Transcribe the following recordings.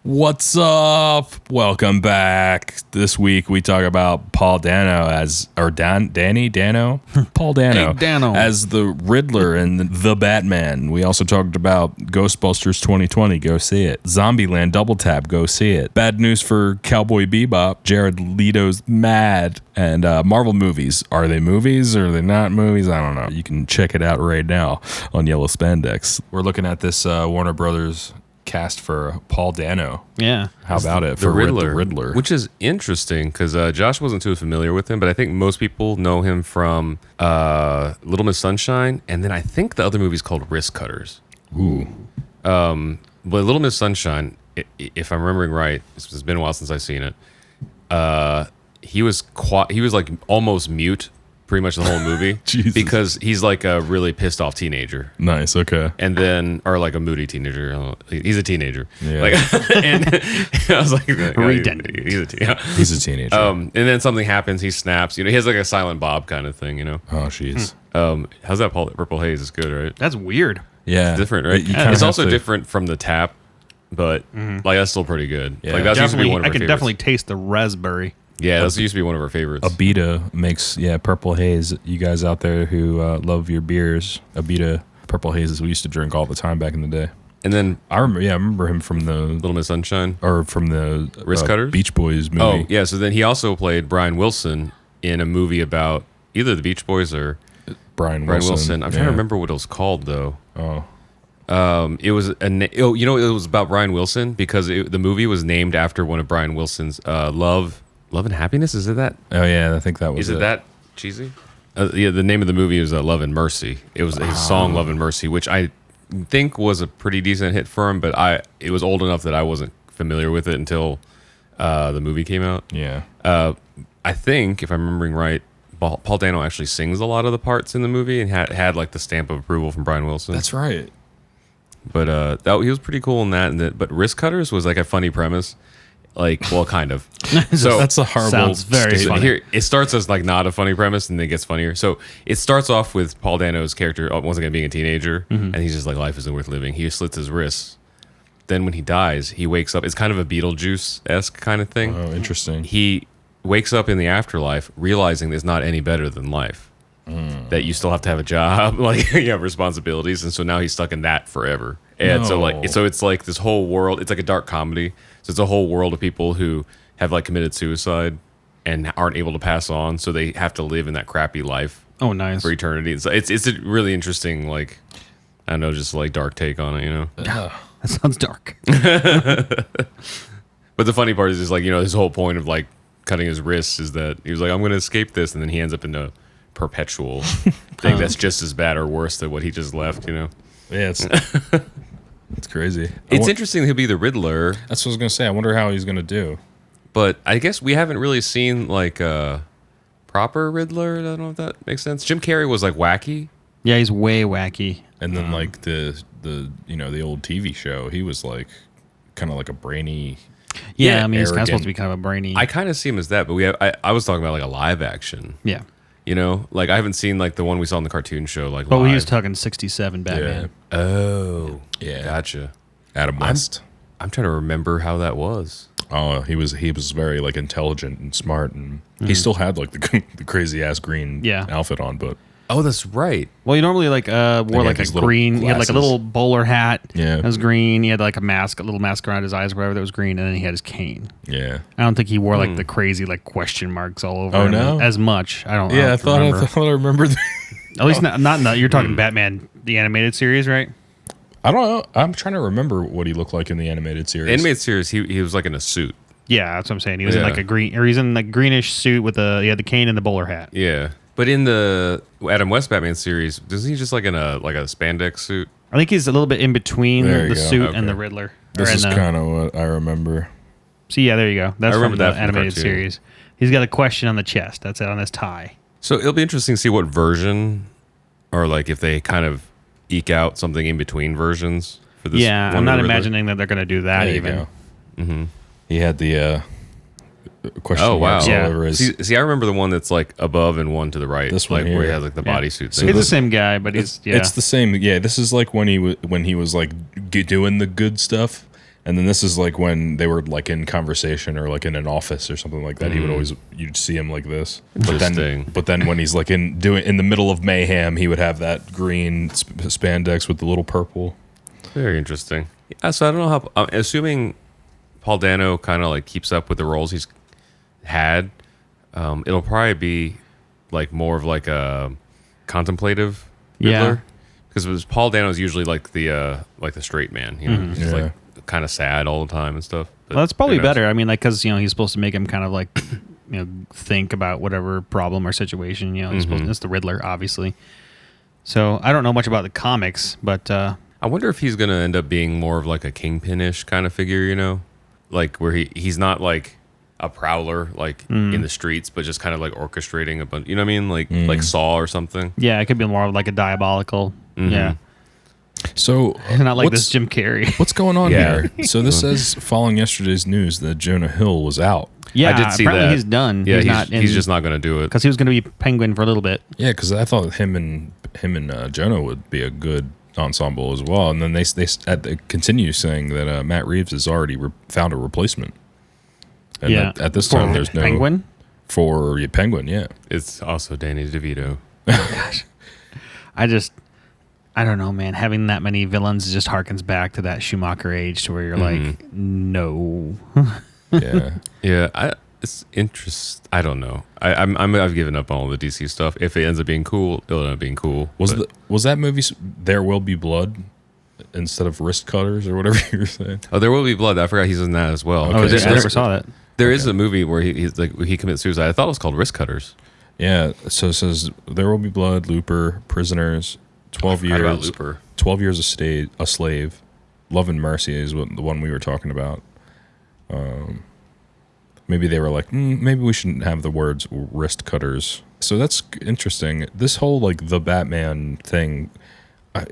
What's up? Welcome back. This week we talk about Paul Dano Dano? Paul Dano, Hey, Dano. as the Riddler in The Batman. We also talked about Ghostbusters 2020. Go see it. Zombieland Double Tap. Go see it. Bad news for Cowboy Bebop. Jared Leto's mad. And Marvel movies. Are they movies or are they not movies? I don't know. You can check it out right now on Yellow Spandex. We're looking at this Warner Brothers cast for Paul Dano. Yeah. How about it the for Riddler, Riddler? which is interesting because Josh wasn't too familiar with him, but I think most people know him from Little Miss Sunshine, and then I think the other movie's called Wrist Cutters. Ooh. But Little Miss Sunshine, if I'm remembering right, it's been a while since I've seen it. He was like almost mute pretty much the whole movie because he's like a really pissed off teenager. Nice. Okay. And then, or like a moody teenager. He's a teenager. Yeah. Like, and I was like, he's a teenager. And then something happens. He snaps. You know, he has like a Silent Bob kind of thing. You know. Oh, jeez. How's that Purple Haze? It's good, right? That's weird. Yeah. It's different, right? It's also different from the Tap, but like that's still pretty good. Yeah. Like that's used to be one of our I can favorites. definitely taste the raspberry. Yeah, that used to be one of our favorites. Abita makes Purple Haze. You guys out there who love your beers, Abita Purple Hazes we used to drink all the time back in the day. And then I remember him from the Little Miss Sunshine, or from the Wrist Cutters? Beach Boys movie. Oh yeah, so then he also played Brian Wilson in a movie about either the Beach Boys or Brian Wilson. I'm trying to remember what it was called though. Oh. It was it was about Brian Wilson because the movie was named after one of Brian Wilson's Love and Happiness. Is it that? Oh yeah, I think that was. Is it that cheesy? Yeah, the name of the movie was Love and Mercy. It was his song Love and Mercy, which I think was a pretty decent hit for him, but it was old enough that I wasn't familiar with it until the movie came out. Yeah. I think, if I'm remembering right, Paul Dano actually sings a lot of the parts in the movie and had like the stamp of approval from Brian Wilson. That's right. But he was pretty cool in that. But Wrist Cutters was like a funny premise. Like, well, kind of. So that's a horrible. Sounds very statement. funny. Here, it starts as like not a funny premise, and then it gets funnier. So it starts off with Paul Dano's character once again being a teenager, and he's just like, life isn't worth living. He slits his wrists. Then when he dies, he wakes up. It's kind of a Beetlejuice-esque kind of thing. Oh, interesting. He wakes up in the afterlife, realizing there's not any better than life. That you still have to have a job, like you have responsibilities, and so now he's stuck in that forever. And so it's like this whole world. It's like a dark comedy. So it's a whole world of people who have like committed suicide and aren't able to pass on, so they have to live in that crappy life Oh, nice. for eternity. So it's a really interesting, like, I don't know, just like dark take on it, you know. That sounds dark. But the funny part is just like, you know, his whole point of like cutting his wrists is that he was like, I'm going to escape this, and then he ends up in a perpetual thing that's just as bad or worse than what he just left, you know. Yeah, it's crazy. It's interesting he'll be the Riddler. That's what I was gonna say. I wonder how he's gonna do. But I guess we haven't really seen like a proper Riddler. I don't know if that makes sense. Jim Carrey was like wacky. Yeah, he's way wacky. And then like the the old TV show, he was like kind of like a brainy. Yeah, I mean, he's kind of arrogant. supposed to be kind of a brainy. I kind of see him as that, but I was talking about like a live action. Yeah. You know, like I haven't seen like the one we saw in the cartoon show. Like, But live. we was talking 67 Batman. Oh, Yeah. gotcha. Adam West. I'm trying to remember how that was. Oh, he was very like intelligent and smart, and he still had like the crazy ass green outfit on, but Oh, that's right. Well, you normally like wore like a these little green. He had like a glasses. little bowler hat. Yeah. That was green. He had like a little mask around his eyes, whatever that was green, and then he had his cane. yeah. I don't think he wore like the crazy like question marks all over Oh, him no? as much. I don't. Yeah, I don't remember. thought I remembered. At least not in the. You're talking Batman the animated series, right? I don't know. I'm trying to remember what he looked like in the animated series. Animated series. He was like in a suit. Yeah, that's what I'm saying. He was in Yeah. like a green, or he's in like greenish suit with the cane and the bowler hat. Yeah. But in the Adam West Batman series, isn't he just like in a spandex suit? I think he's a little bit in between There you the go. suit Okay. and the Riddler. This Or is in the- kind of what I remember. So yeah, there you go. That's I remember from that the from the animated cartoon. series. He's got a question on the chest. That's it on his tie. So it'll be interesting to see what version, or like if they kind of eke out something in between versions for this. Yeah, one I'm not Riddler. imagining that they're going to do that There you even. go. Mm-hmm. He had the question Oh wow! marks Yeah. all over his. See, I remember the one that's like above and one to the right. This one like where he here. has like the Yeah. bodysuit He's thing. the same guy, but he's It's the same. Yeah, this is like when he was like doing the good stuff, And then this is like when they were like in conversation or like in an office or something like that. He would always, you'd see him like this. But then when he's like in the middle of mayhem, he would have that green spandex with the little purple. Very interesting. Yeah, so I don't know how. I'm assuming Paul Dano kind of like keeps up with the roles he's had. It'll probably be like more of like a contemplative Riddler, because Paul Dano's usually like the straight man. You know, he's like kind of sad all the time and stuff. But well, that's probably better. I mean, like, because he's supposed to make him kind of like think about whatever problem or situation. He's supposed to, it's the Riddler, obviously. So I don't know much about the comics, but I wonder if he's gonna end up being more of like a kingpin-ish kind of figure. Like where he's not like a prowler like in the streets, but just kind of like orchestrating a bunch. You know what I mean? Like Saw or something. Yeah, it could be more of like a diabolical. Yeah. So not like this Jim Carrey. What's going on here? So this says, following yesterday's news that Jonah Hill was out. Yeah, I did see apparently that. he's done. Yeah, he's just not going to do it because he was going to be Penguin for a little bit. Yeah, because I thought him and Jonah would be a good ensemble as well. And then they continue saying that Matt Reeves has already found a replacement. And at this time, there's no Penguin for Penguin. Yeah, it's also Danny DeVito. Gosh, I don't know, man. Having that many villains just harkens back to that Schumacher age, to where you're like, no. Yeah. It's interesting. I don't know. I've given up on all the DC stuff. If it ends up being cool, it'll end up being cool. Was that movie There Will Be Blood instead of Wrist Cutters or whatever you were saying? Oh, There Will Be Blood. I forgot he's in that as well. Okay. I never saw that. There is a movie where he's like he commits suicide. I thought it was called Wrist Cutters. Yeah. So it says There Will Be Blood, Looper, Prisoners, 12 years. About Looper. 12 years a slave. Love and Mercy is the one we were talking about. Maybe they were like, maybe we shouldn't have the words wrist cutters. So that's interesting. This whole like the Batman thing,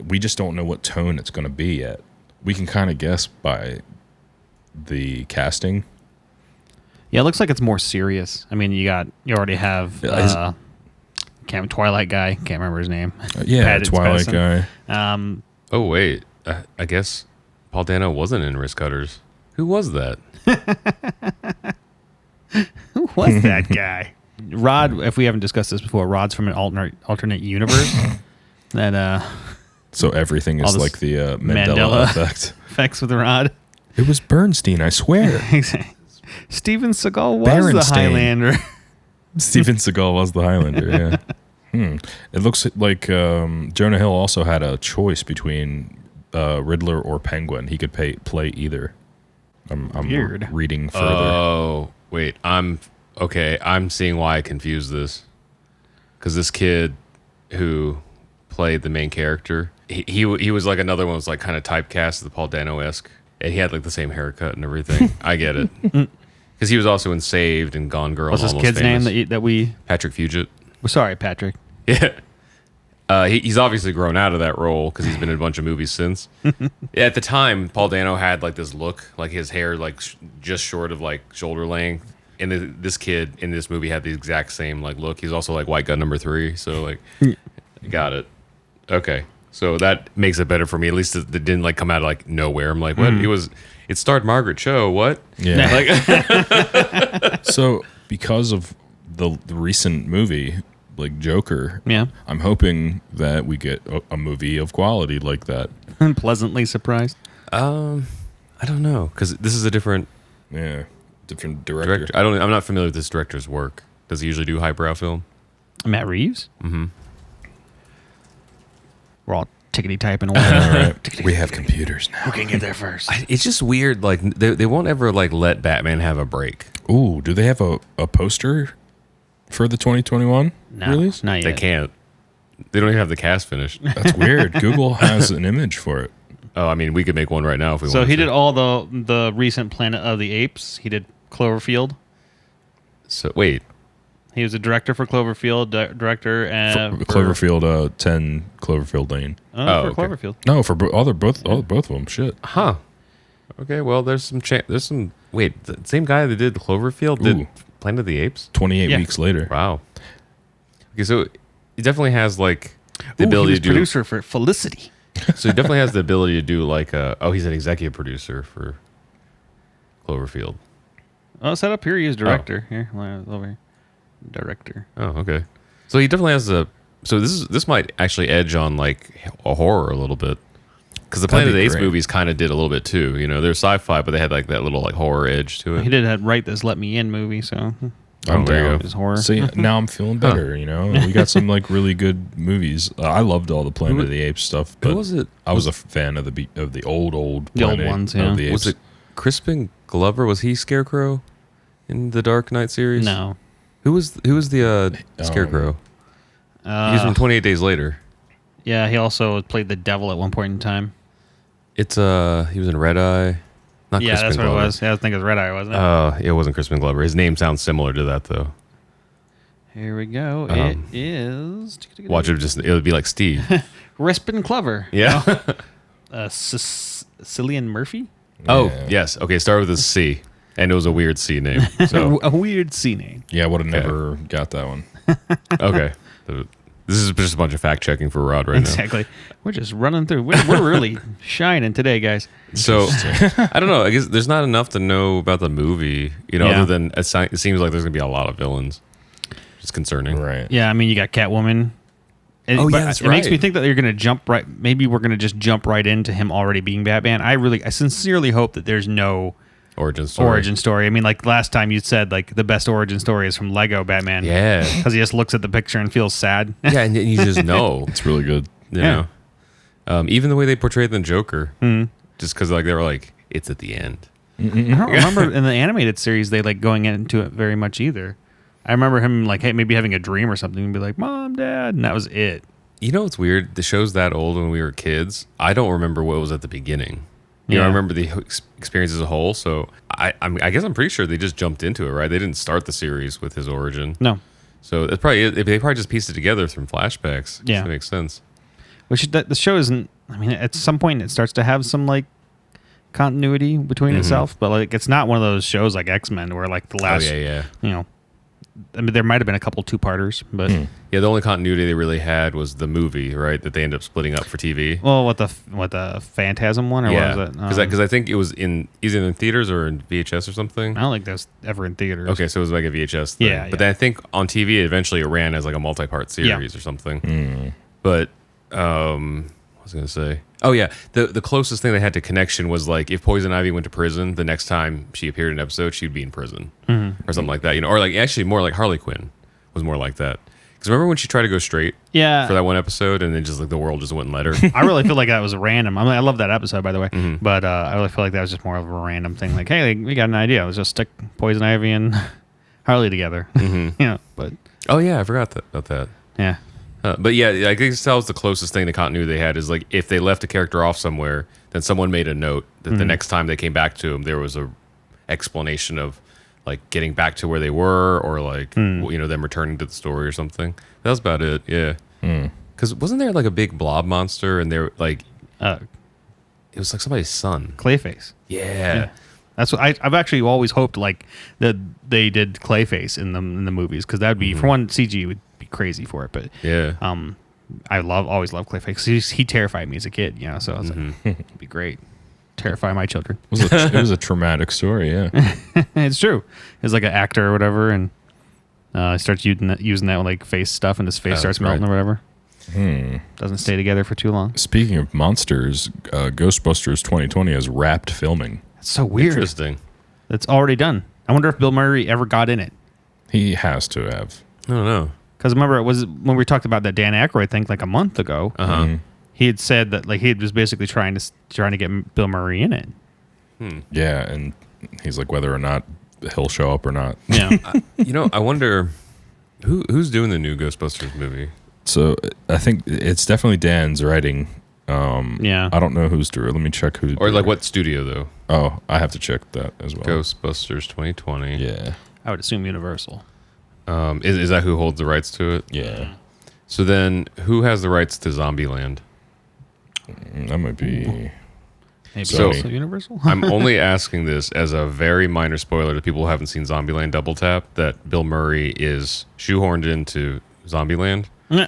we just don't know what tone it's going to be yet. We can kind of guess by the casting. Yeah, it looks like it's more serious. I mean, you already have Twilight guy. Can't remember his name. Twilight guy. Oh wait, I guess Paul Dano wasn't in Wrist Cutters. Who was that? Who was that guy? Rod, if we haven't discussed this before, Rod's from an alternate universe. So everything is like the Mandela effect. Effects with Rod. It was Bernstein, I swear. Steven Seagal was the Highlander. Steven Seagal was the Highlander, yeah. It looks like Jonah Hill also had a choice between Riddler or Penguin. He could play either. I'm Weird. Reading further. Oh, wait. I'm seeing why I confused this. Because this kid who played the main character, he was like another one, was like kind of typecast, the Paul Dano-esque. And he had like the same haircut and everything. I get it. Because he was also in Saved and Gone Girl. What's this kid's famous. name that we... Patrick Fugit. Sorry, Patrick. Yeah. He's obviously grown out of that role because he's been in a bunch of movies since. At the time, Paul Dano had like this look, like his hair like just short of like shoulder length. And this kid in this movie had the exact same like look. He's also like White Gun number 3. So like, got it. Okay. So that makes it better for me. At least it didn't like come out of like nowhere. I'm like, what? It starred Margaret Cho. What? Yeah. So because of the recent movie, like Joker, I'm hoping that we get a movie of quality like that. I'm pleasantly surprised. I don't know, because this is a different director. I'm not familiar with this director's work. Does he usually do highbrow film? Matt Reeves. We're all tickety typing away. Right. We have computers now. Who can get there first? It's just weird. Like they won't ever like let Batman have a break. Ooh, do they have a poster for the 2021 release? Not yet. They can't. They don't even have the cast finished. That's weird. Google has an image for it. Oh, I mean, we could make one right now if we want. So he did all the recent Planet of the Apes. He did Cloverfield. So wait, he was a director for Cloverfield, director and Cloverfield 10 Cloverfield Lane. For okay. Cloverfield. No, for both of them. Shit. Huh. Okay, well, there's some. Wait, the same guy that did Cloverfield did Planet of the Apes. 28 weeks later. Wow. Okay, so he definitely has like the ability to do producer for Felicity. So he definitely has the ability to do like he's an executive producer for Cloverfield. Oh, set up here. He is director. Here, over here. Director. Oh, okay. So he definitely has a. So this might actually edge on like a horror a little bit, because the Planet of the Apes movies kind of did a little bit too. You know, they're sci-fi, but they had like that little like horror edge to it. He did write this "Let Me In" movie, so I'm there you down. go. it's horror. See, now I'm feeling better. You know, we got some like really good movies. I loved all the Planet of the Apes stuff. But Who was it? I was a fan of the old The old Planet ones, of yeah. the Apes. Was it Crispin Glover? Was he Scarecrow in the Dark Knight series? No. Who was the Scarecrow? He was from 28 Days Later. Yeah, he also played the devil at one point in time. It's he was in Red Eye. Not Yeah, Crispin that's what Glover. it was. Yeah, I think it was Red Eye, wasn't it? It wasn't Crispin Glover. His name sounds similar to that though. Here we go. It is. Watch it. It would be like Steve. Crispin Glover. Yeah. Cillian Murphy. Oh Yeah. yes. Okay. Start with a C, and it was a weird C name. So A weird C name. Yeah, I would have never got that one. okay. This is just a bunch of fact checking for Rod right Exactly. We're just running through. We're really shining today, guys. now. So I don't know. I guess there's not enough to know about the movie, Yeah. other than it seems like there's gonna be a lot of villains. It's concerning. Right. Yeah, I mean, you got Catwoman. Oh, But yeah, that's it makes me right. think that you're going to jump right. Maybe we're going to just jump right into him already being Batman. I sincerely hope that there's no Origin story. origin story. I mean, like last time you said, like the best origin story is from Lego Batman. Yeah. Because he just looks at the picture and feels sad. Yeah, and you just know. It's really good. You Yeah. know, even the way they portrayed the Joker, just because like they were like, it's at the end. I don't remember in the animated series they like going into it very much either. I remember him like, hey, maybe having a dream or something and be like, Mom, Dad, and that was it. You know what's weird? The show's that old when we were kids. I don't remember what was at the beginning. You know, I Yeah. remember the experience as a whole. So I guess I'm pretty sure they just jumped into it, right? They didn't start the series with his origin. No. So it's they probably just pieced it together from flashbacks. Yeah. That makes sense. Which the show isn't. I mean, at some point it starts to have some like continuity between itself, but like it's not one of those shows like X-Men where like the last, Yeah. you know, I mean, there might have been a couple two-parters, but Yeah, the only continuity they really had was the movie, right? That they ended up splitting up for TV. well, what the Phantasm one or Yeah, what was it? because I think it was either in theaters or in VHS or something. I don't think that's ever in theaters. Okay, so it was like a VHS thing. Yeah, But yeah. then I think on TV, eventually it ran as like a multi-part series or something. But what was I going to say? Oh, yeah. The closest thing they had to connection was like if Poison Ivy went to prison, the next time she appeared in an episode, she'd be in prison or something like that. You know, or like actually more like Harley Quinn was more like that. Because remember when she tried to go straight Yeah. for that one episode and then just like the world just wouldn't let her? I really feel like that was random. I mean, I love that episode, by the way, Mm-hmm. but I really feel like that was just more of a random thing. Like, hey, we got an idea. Let's just stick Poison Ivy and Harley together. But Oh, yeah. I forgot about that. yeah. But yeah, I guess that was the closest thing to continuity they had is like if they left a character off somewhere, then someone made a note that the next time they came back to him, there was a explanation of like getting back to where they were or like them returning to the story or something. That was about it. Yeah. Because wasn't there like a big blob monster and there like it was like somebody's son? Clayface. Yeah. That's what I've actually always hoped like that they did Clayface in the movies because that would be for one CG would be crazy for it, but Yeah. I always loved Clayface. He terrified me as a kid, so I was like, it'd be great, terrify my children. It was a traumatic story, yeah. It's true. It's like an actor or whatever, and he starts using that like face stuff, and his face starts that's right. melting or whatever. Doesn't stay together for too long. Speaking of monsters, Ghostbusters 2020 has wrapped filming. It's so weird. Interesting. It's already done. I wonder if Bill Murray ever got in it. He has to have. I don't know. Because remember, it was when we talked about that Dan Aykroyd thing like a month ago. He had said that like he was basically trying to get Bill Murray in it. Yeah, and he's like whether or not he'll show up or not. Yeah. I wonder who's doing the new Ghostbusters movie. So I think it's definitely Dan's writing. Yeah. I don't know who's doing. Let me check who. Or like what studio though? Oh, I have to check that as well. Ghostbusters 2020. Yeah. I would assume Universal. Is that who holds the rights to it? Yeah. So then, who has the rights to Zombieland? That might be. Maybe So- also Universal. I'm only asking this as a very minor spoiler to people who haven't seen Zombieland Double Tap that Bill Murray is shoehorned into Zombieland. Yeah.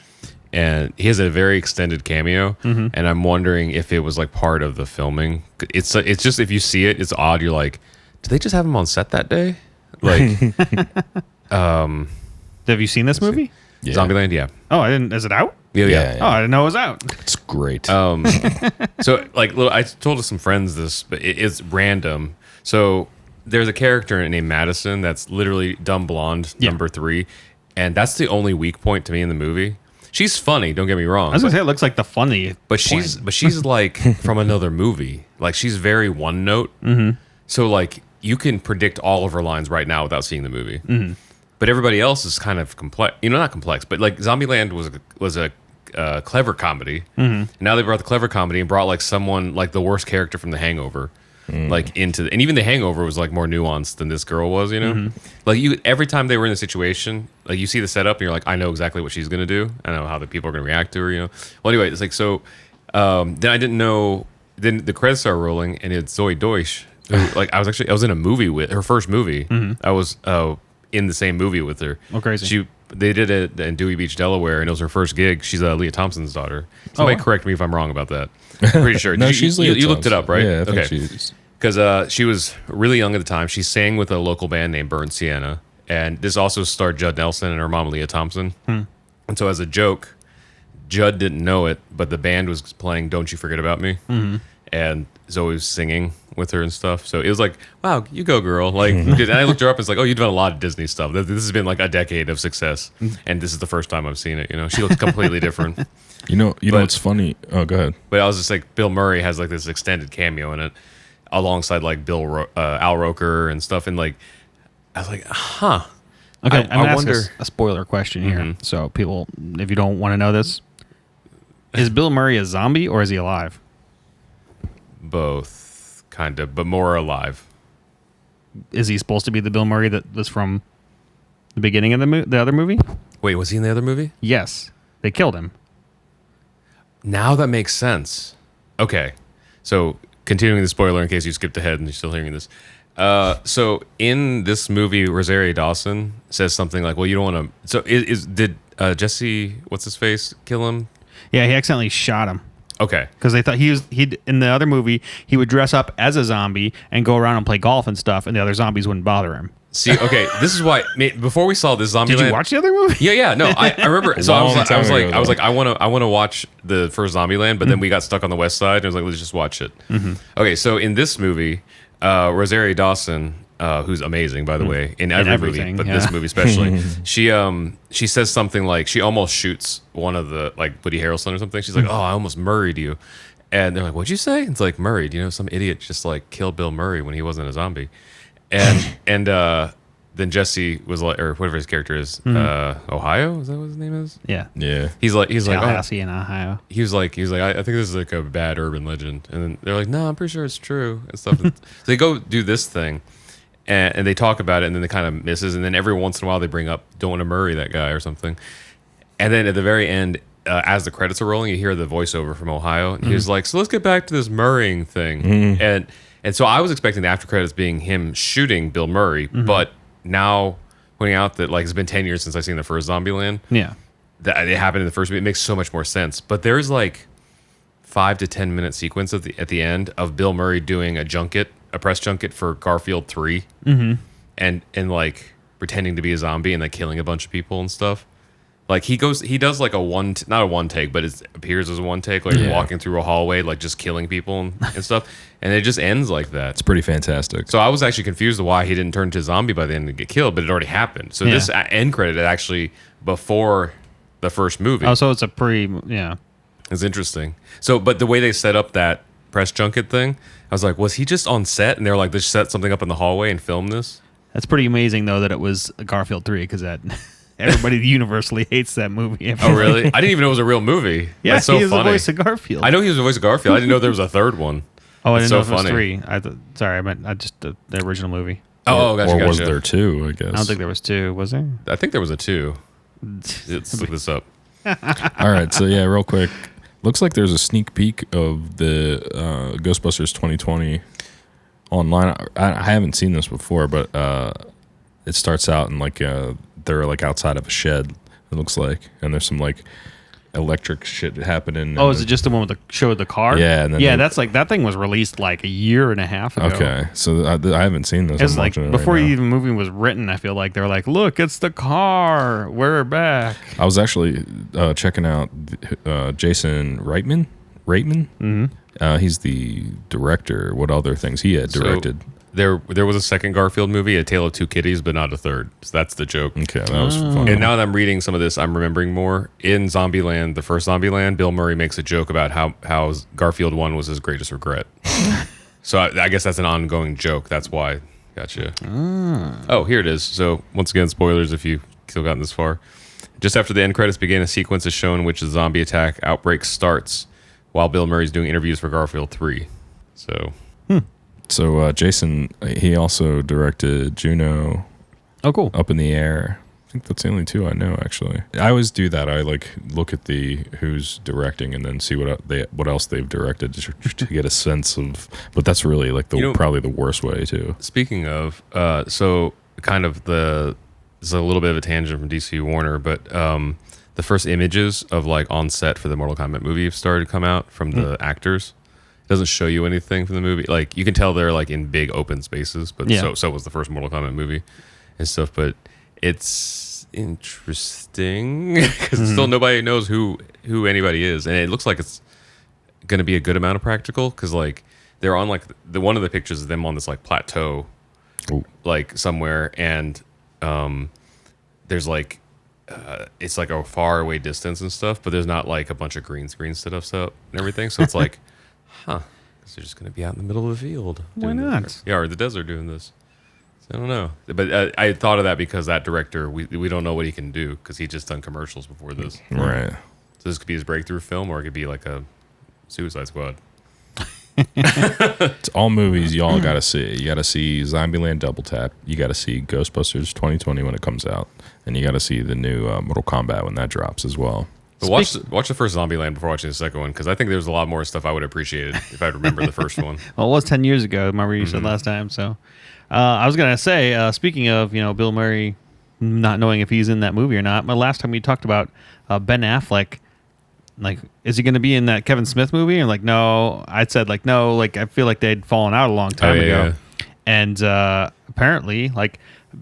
And he has a very extended cameo, and I'm wondering if it was like part of the filming. It's just if you see it, it's odd. You're like, Did they just have him on set that day? Like, Have you seen this movie? Yeah. Zombieland, yeah. Oh, I didn't. Is it out? Yeah. Oh, I didn't know it was out. It's great. So, like, I told some friends this, but it's random. So, there's a character named Madison that's literally dumb blonde, number 3, and that's the only weak point to me in the movie. She's funny, don't get me wrong. I was gonna say it looks like the funny, but she's like from another movie. Like, she's very one note. Mm-hmm. So, like, you can predict all of her lines right now without seeing the movie. Mm-hmm. But everybody else is kind of complex. Not complex, but like Zombieland was a clever comedy. Mm-hmm. And now they brought the clever comedy and brought like someone like the worst character from The Hangover, like into, and even The Hangover was like more nuanced than this girl was. Like every time they were in a situation, like you see the setup and you're like, I know exactly what she's gonna do. I know how the people are gonna react to her. Well, anyway, it's like so. Then I didn't know. Then the credits started rolling and it's Zoe Deutsch. Who, like I was in a movie with her first movie. Mm-hmm. I was in the same movie with her. Oh, crazy. They did it in Dewey Beach, Delaware, and it was her first gig. She's Leah Thompson's daughter. Somebody correct me if I'm wrong about that. I'm pretty sure. No, she's Leah you looked it up, right? Yeah, I think okay. she's... Because she was really young at the time. She sang with a local band named Burnt Sienna, and this also starred Judd Nelson and her mom, Leah Thompson. And so as a joke, Judd didn't know it, but the band was playing Don't You Forget About Me. Mm-hmm. And Zoe was singing with her and stuff. So it was like, wow, you go, girl. Like, and I looked her up and it's like, oh, you've done a lot of Disney stuff. This has been like a decade of success. And this is the first time I've seen it. She looks completely different. You know what's funny? Oh, go ahead. But I was just like, Bill Murray has like this extended cameo in it alongside like Al Roker and stuff. And like, I was like, huh. Okay, I wonder. a spoiler question here. So people, if you don't want to know this, is Bill Murray a zombie or is he alive? Both, kind of, but more alive. Is he supposed to be the Bill Murray that was from the beginning of the other movie? Wait, was he in the other movie? Yes. They killed him. Now that makes sense. Okay. So, continuing the spoiler in case you skipped ahead and you're still hearing this. So, in this movie, Rosario Dawson says something like, well, you don't want to... So, did Jesse, what's his face, kill him? Yeah, he accidentally shot him. Okay. Because they thought he'd in the other movie, he would dress up as a zombie and go around and play golf and stuff, and the other zombies wouldn't bother him. See, okay, this is why before we saw this Zombieland. Did you watch the other movie? Yeah, no, I remember. So I was like, I want to watch the first Zombieland, but then we got stuck on the west side, and I was like, let's just watch it. Mm-hmm. Okay, so in this movie, Rosario Dawson, who's amazing by the way in every movie, but this movie especially, she says something like she almost shoots one of the like Woody Harrelson or something. She's like, oh, I almost Murray'd you, and they're like, what'd you say? It's like Murray'd, some idiot just like killed Bill Murray when he wasn't a zombie. And then Jesse was like, or whatever his character is, Ohio, is that what his name is? Yeah. He's like, Tallahassee in Ohio. He was like, I think this is like a bad urban legend, and then they're like, no, I'm pretty sure it's true and stuff. So they go do this thing, and they talk about it, and then they kind of misses, and then every once in a while they bring up, don't want to Murray that guy or something, and then at the very end, as the credits are rolling, you hear the voiceover from Ohio, and he was like, so let's get back to this Murraying thing, And so I was expecting the after credits being him shooting Bill Murray, but now pointing out that like it's been 10 years since I've seen the first Zombieland. Yeah, that it happened in the first movie. It makes so much more sense. But there's like 5 to 10 minute sequence at the end of Bill Murray doing a press junket for Garfield 3, and like pretending to be a zombie and like killing a bunch of people and stuff. Like he does like not a one take, but it appears as a one take, like walking through a hallway, like just killing people and stuff. And it just ends like that. It's pretty fantastic. So I was actually confused why he didn't turn to a zombie by the end and get killed, but it already happened. So this end credit is actually before the first movie. Oh, so it's a It's interesting. So, but the way they set up that press junket thing, I was like, was he just on set? And they were like, just set something up in the hallway and film this? That's pretty amazing, though, that it was Garfield 3, because that... Everybody universally hates that movie. Oh, really? I didn't even know it was a real movie. Yeah, that's so he was funny. The voice of Garfield. I know he was the voice of Garfield. I didn't know there was a third one. Oh, I didn't know it was 3. Sorry, I meant just the original movie. Oh, gotcha. Or was there 2, I guess? I don't think there was 2. Was there? I think there was a 2. Let's look this up. All right, so yeah, real quick. Looks like there's a sneak peek of the Ghostbusters 2020 online. I haven't seen this before, but it starts out in like they're like outside of a shed. It looks like, and there's some like electric shit happening. Oh, is it just the one with the show with the car? Yeah, and then that's like that thing was released like a year and a half ago. Okay, so I haven't seen this. It's I'm like watching it before right now. even the movie was written. I feel like they were like, "Look, it's the car. We're back." I was actually checking out Jason Reitman. Mm-hmm. He's the director. What other things he had directed? So there was a second Garfield movie, A Tale of Two Kitties, but not a third. So that's the joke. Okay, that was fun. And now that I'm reading some of this, I'm remembering more. In Zombieland, the first Zombieland, Bill Murray makes a joke about how Garfield 1 was his greatest regret. So I guess that's an ongoing joke. That's why. Gotcha. Oh, here it is. So once again, spoilers if you've still gotten this far. Just after the end credits begin, a sequence is shown in which the zombie attack outbreak starts while Bill Murray's doing interviews for Garfield 3. So Jason, he also directed Juno. Oh, cool. Up in the Air. I think that's the only two I know, actually. I always do that. I like look at the who's directing and then see what else they've directed to get a sense of. But that's really like probably the worst way too. Speaking of, so kind of this is a little bit of a tangent from DC Warner, but the first images of like on set for the Mortal Kombat movie have started to come out from the actors. It doesn't show you anything from the movie. Like you can tell they're like in big open spaces, but so was the first Mortal Kombat movie and stuff. But it's interesting because still nobody knows who anybody is, and it looks like it's going to be a good amount of practical because like they're on like one of the pictures of them on this like plateau, like somewhere, and there's like it's like a far away distance and stuff, but there's not like a bunch of green screen stuff up and everything, so it's like. Huh. Because they're just going to be out in the middle of the field. Why not? Yeah, or the desert doing this. So I don't know. But I thought of that because that director, we don't know what he can do because he just done commercials before this. Right. So this could be his breakthrough film or it could be like a Suicide Squad. It's all movies y'all got to see. You got to see Zombieland Double Tap. You got to see Ghostbusters 2020 when it comes out. And you got to see the new Mortal Kombat when that drops as well. But watch the first Zombieland before watching the second one because I think there's a lot more stuff I would appreciate if I remember the first one. Well, it was 10 years ago. Remember you said last time. So I was gonna say, speaking of Bill Murray not knowing if he's in that movie or not. My last time we talked about Ben Affleck, like, is he going to be in that Kevin Smith movie? And like, no. I said like no. Like I feel like they'd fallen out a long time ago. Yeah. And apparently, like.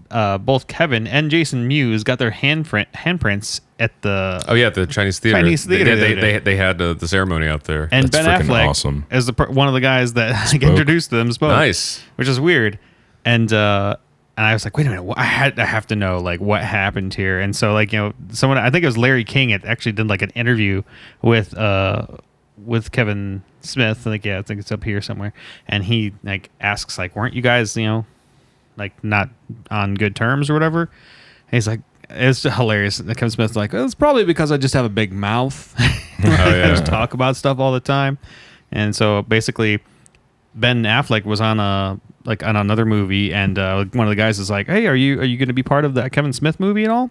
Both Kevin and Jason Mewes got their handprints at the the Chinese theater. They had the ceremony out there. And That's Ben Affleck awesome. is one of the guys that like, introduced them. Spoke, nice, which is weird. And I was like, wait a minute, I have to know like what happened here. And so like someone, I think it was Larry King, it actually did like an interview with Kevin Smith. Like I think it's up here somewhere. And he like asks like, weren't you guys like not on good terms or whatever? And he's like, it's hilarious. And Kevin Smith's like, it's probably because I just have a big mouth. I just talk about stuff all the time. And so basically Ben Affleck was on another movie, and one of the guys is like, hey, are you going to be part of that Kevin Smith movie at all?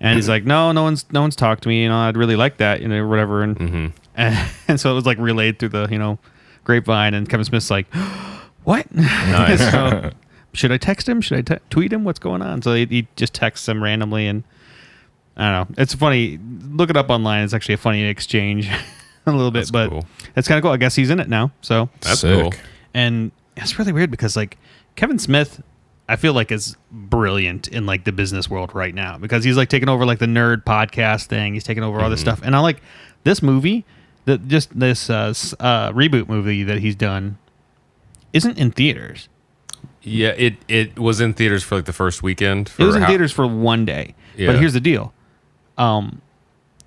And he's like, no one's talked to me, I'd really like that, whatever. And and so it was like relayed through the grapevine, and Kevin Smith's like, what? Nice. So, should I text him? Should I tweet him? What's going on? So he just texts him randomly, and I don't know. It's funny. Look it up online. It's actually a funny exchange a little bit, but cool. It's kind of cool. I guess he's in it now. So that's cool. And it's really weird because like Kevin Smith, I feel like is brilliant in like the business world right now because he's like taking over like the nerd podcast thing. He's taking over all this stuff. And I like this movie, this reboot movie that he's done isn't in theaters. Yeah, it was in theaters for like the first weekend. It was in theaters for one day. Yeah. But here's the deal.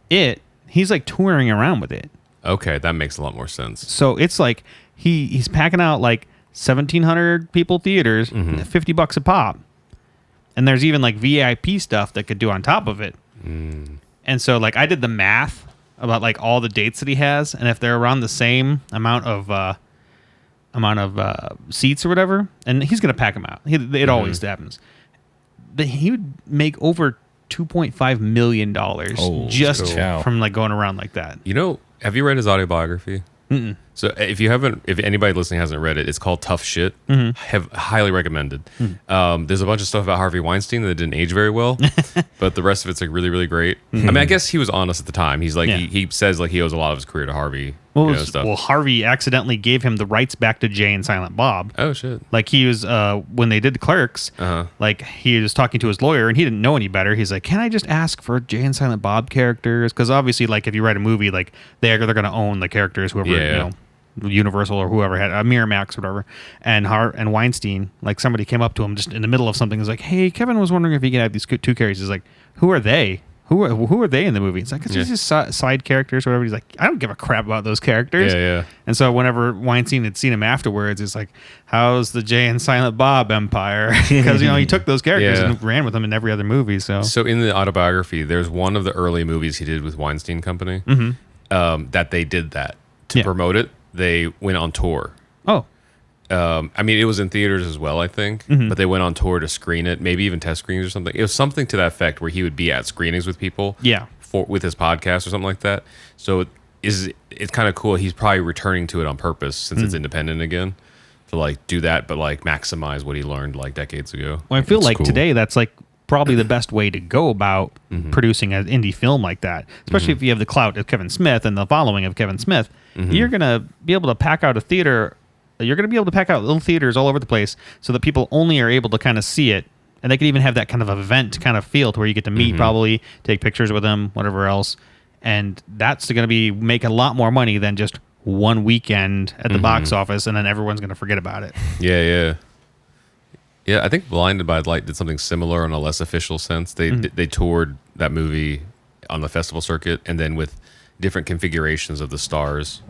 He's like touring around with it. Okay, that makes a lot more sense. So it's like he's packing out like 1,700 people theaters, $50 a pop. And there's even like VIP stuff that could do on top of it. And so like I did the math about like all the dates that he has, and if they're around the same amount of seats or whatever, and he's gonna pack them out. It always happens. But he would make over $2.5 million just from like going around like that. Have you read his autobiography? Mm-mm. So if anybody listening hasn't read it, it's called Tough Shit. Have highly recommended. There's a bunch of stuff about Harvey Weinstein that didn't age very well, but the rest of it's like really, really great. I mean, I guess he was honest at the time. He's like, he says like he owes a lot of his career to Harvey. Well, Harvey accidentally gave him the rights back to Jay and Silent Bob. Oh shit! Like he was when they did Clerks, like he was talking to his lawyer and he didn't know any better. He's like, "Can I just ask for Jay and Silent Bob characters?" Because obviously, like if you write a movie, like they're going to own the characters, whoever you know, Universal or whoever had Miramax or whatever. And Weinstein, like somebody came up to him just in the middle of something, was like, "Hey, Kevin was wondering if he could have these two characters." He's like, "Who are they? Who are they in the movie?" It's like, it's just side characters or whatever. He's like, "I don't give a crap about those characters." Yeah. And so whenever Weinstein had seen him afterwards, it's like, "How's the Jay and Silent Bob empire?" Because he took those characters and ran with them in every other movie. So in the autobiography, there's one of the early movies he did with Weinstein Company that they did that to promote it. They went on tour. Oh. I mean, it was in theaters as well, I think, but they went on tour to screen it, maybe even test screenings or something. It was something to that effect where he would be at screenings with people, with his podcast or something like that. So it's kind of cool. He's probably returning to it on purpose since it's independent again to like do that, but like maximize what he learned like decades ago. Well, I feel like today that's like probably the best way to go about producing an indie film like that, especially if you have the clout of Kevin Smith and the following of Kevin Smith. You're gonna be able to pack out a theater. You're going to be able to pack out little theaters all over the place so that people only are able to kind of see it. And they can even have that kind of event kind of feel to where you get to meet probably, take pictures with them, whatever else. And that's going to be make a lot more money than just one weekend at the box office and then everyone's going to forget about it. Yeah. I think Blinded by the Light did something similar in a less official sense. They toured that movie on the festival circuit and then with different configurations of the stars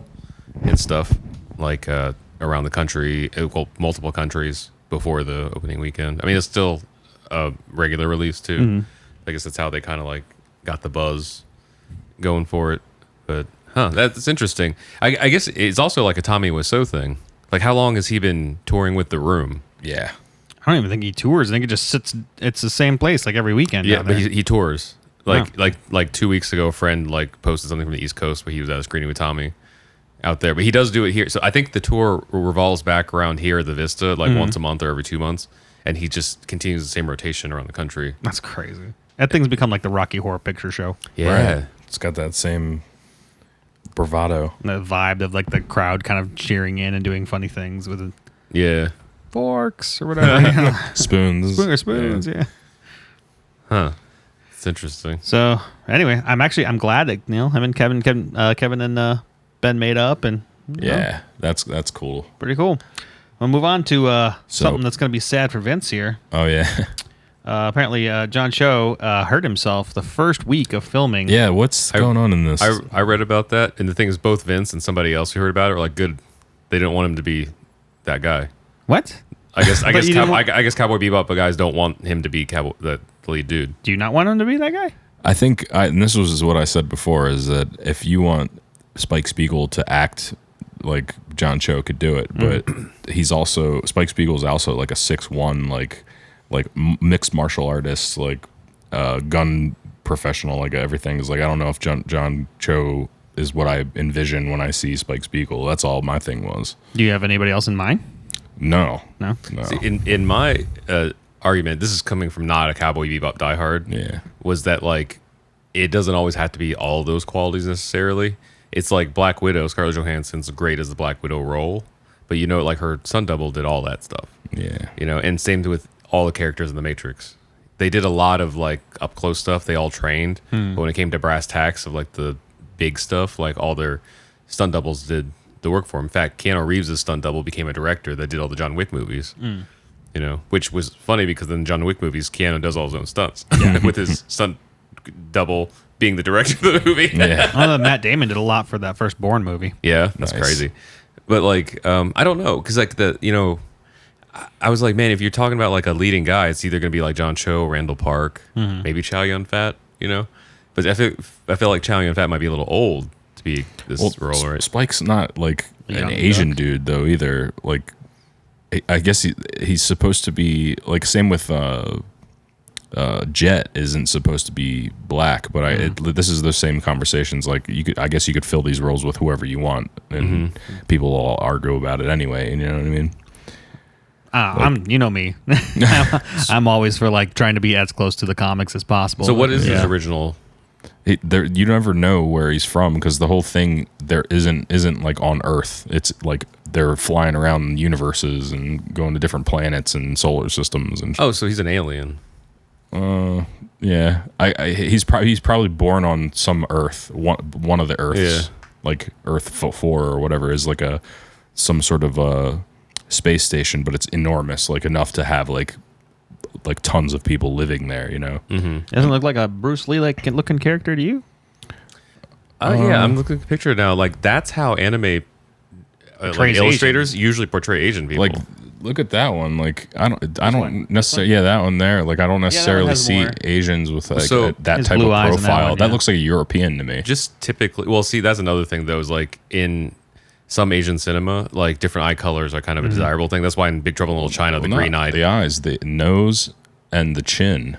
and stuff like around the country, multiple countries before the opening weekend. I mean, it's still a regular release too. I guess that's how they kind of like got the buzz going for it. But that's interesting. I guess it's also like a Tommy Wiseau thing. Like, how long has he been touring with The Room? Yeah, I don't even think he tours. I think it just sits. It's the same place like every weekend. Yeah, but he tours. Like 2 weeks ago, a friend like posted something from the East Coast where he was at a screening with Tommy out there, but he does do it here. So I think the tour revolves back around here at the Vista like once a month or every 2 months, and he just continues the same rotation around the country. That's crazy. That thing's become like the Rocky Horror Picture Show. Yeah, right. It's got that same bravado, the vibe of like the crowd kind of cheering in and doing funny things with forks or whatever, spoons, yeah. Huh. It's interesting. So anyway, I'm glad that him and Kevin and Ben made up, and that's cool. Pretty cool. We'll move on to something that's going to be sad for Vince here. Oh yeah. Apparently, John Cho hurt himself the first week of filming. Yeah, what's going on in this? I read about that, and the thing is, both Vince and somebody else who heard about it were like, "Good, they didn't want him to be that guy." What? I guess Cowboy Bebop guys don't want him to be the lead dude. Do you not want him to be that guy? I think, and this was what I said before, is that if you want Spike Spiegel to act like John Cho could do it, but Spike Spiegel is also like a 6'1", like mixed martial artist, like gun professional, like everything is like, I don't know if John Cho is what I envision when I see Spike Spiegel. That's all my thing was. Do you have anybody else in mind? No. See, in my argument, this is coming from not a Cowboy Bebop diehard, was that like it doesn't always have to be all those qualities necessarily. It's like Black Widow, Scarlett Johansson's great as the Black Widow role, but like her stunt double did all that stuff. Yeah. And same with all the characters in The Matrix. They did a lot of like up close stuff. They all trained, but when it came to brass tacks of like the big stuff, like all their stunt doubles did the work for him. In fact, Keanu Reeves' stunt double became a director that did all the John Wick movies. Which was funny because in John Wick movies, Keanu does all his own stunts with his stunt double being the director of the movie. Matt Damon did a lot for that first Bourne movie. Yeah, that's crazy. But like, I don't know, because like I was like, man, if you're talking about like a leading guy, it's either going to be like John Cho, Randall Park, maybe Chow Yun-Fat, But I feel like Chow Yun-Fat might be a little old to be this role, right? Spike's not like an Asian dude though either. Like, I guess he's supposed to be like, same with Jet isn't supposed to be black, but this is the same conversations. Like I guess you could fill these roles with whoever you want, and people all argue about it anyway. You know what I mean? You know me. I'm always for like trying to be as close to the comics as possible. So what is his original? You never know where he's from because the whole thing there isn't like on Earth. It's like they're flying around universes and going to different planets and solar systems and. Oh, so he's an alien. Yeah. He's probably born on some Earth, one of the Earths, like Earth 4 or whatever is like some sort of a space station, but it's enormous, like enough to have like tons of people living there, you know. Doesn't look like a Bruce Lee looking character to you? Yeah, I'm looking at the picture now. Like that's how anime illustrators usually portray Asian people. Like, look at that one. Like I don't necessarily. Yeah, that one there. Like I don't necessarily see Asians with like that type of profile. That looks like a European to me. Just typically. Well, see, that's another thing though. Is like in some Asian cinema, like different eye colors are kind of a desirable thing. That's why in Big Trouble in Little China, the green eye, the eyes, the nose, and the chin.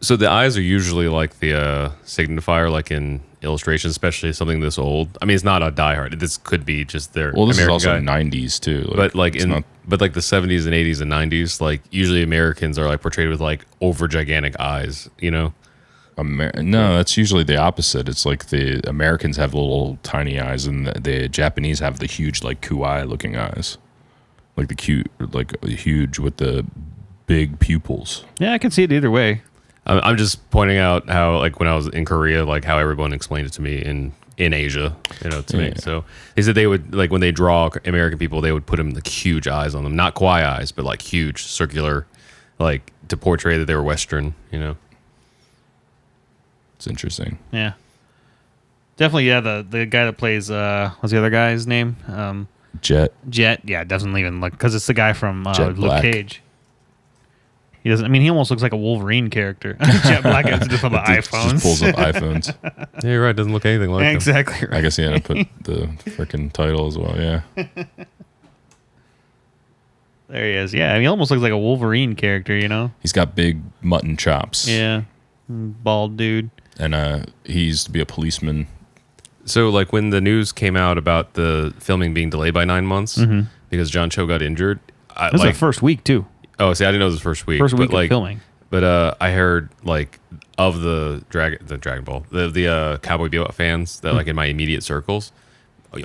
So the eyes are usually like the signifier, like in illustrations, especially something this old. I mean, it's not a diehard. This could be just their. Well, this American is also guy. 90s too. Like, but like the 70s and 80s and 90s, like usually Americans are like portrayed with like over gigantic eyes. You know. No, that's usually the opposite. It's like the Americans have little tiny eyes, and the Japanese have the huge, like kuai looking eyes, like the cute, like huge with the big pupils. Yeah, I can see it either way. I'm just pointing out how, like, when I was in Korea, like how everyone explained it to me in Asia, you know, to me. So they said they would, like, when they draw American people, they would put them like huge eyes on them, not kuai eyes, but like huge circular, like to portray that they were Western, you know. It's interesting. Yeah. Definitely, yeah, the guy that plays, what's the other guy's name? Jet. Yeah, it doesn't even look, because it's the guy from Luke Black. Cage. He doesn't, I mean, he almost looks like a Wolverine character. Jet Black is just on the iPhones. Just pulls up iPhones. Yeah, you're right. Doesn't look anything like him. Exactly right. I guess he had to put the freaking title as well, yeah. There he is. Yeah, I mean, he almost looks like a Wolverine character, you know? He's got big mutton chops. Yeah. Bald dude. And he used to be a policeman. So, like, when the news came out about the filming being delayed by 9 months because John Cho got injured. This was the first week, too. Oh, see, I didn't know it was the first week. First week of filming. But I heard, like, of the Dragon Ball, the Cowboy Bebop fans that, like, in my immediate circles,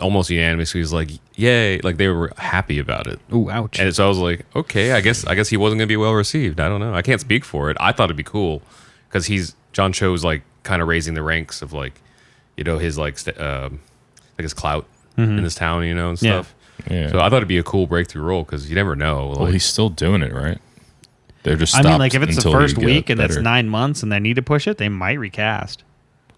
almost unanimously was like, yay. Like, they were happy about it. Ooh, ouch. And so I was like, okay, I guess he wasn't going to be well received. I don't know. I can't speak for it. I thought it'd be cool because John Cho's, like, kind of raising the ranks of, like, you know, his, like his clout in this town, you know, and stuff. Yeah. So I thought it'd be a cool breakthrough role because you never know. Well, he's still doing it, right? They're just. I mean, like, if it's the until first you week get and better. it's 9 months and they need to push it, they might recast.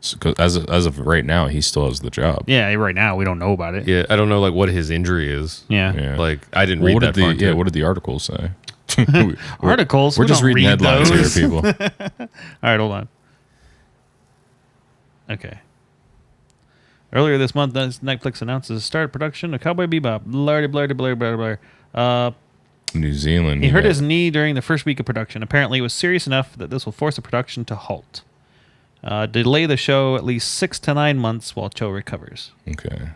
So, 'cause as of right now, he still has the job. Yeah, right now we don't know about it. Yeah, I don't know, like, what his injury is. Yeah. Like, I didn't read that part. What did the articles say? Articles? We're We just don't reading read headlines those. here, people. All right, hold on. Okay. Earlier this month, Netflix announces the start of production of Cowboy Bebop. New Zealand. He hurt his knee during the first week of production. Apparently, it was serious enough that this will force the production to halt. Delay the show at least 6 to 9 months while Cho recovers. Okay.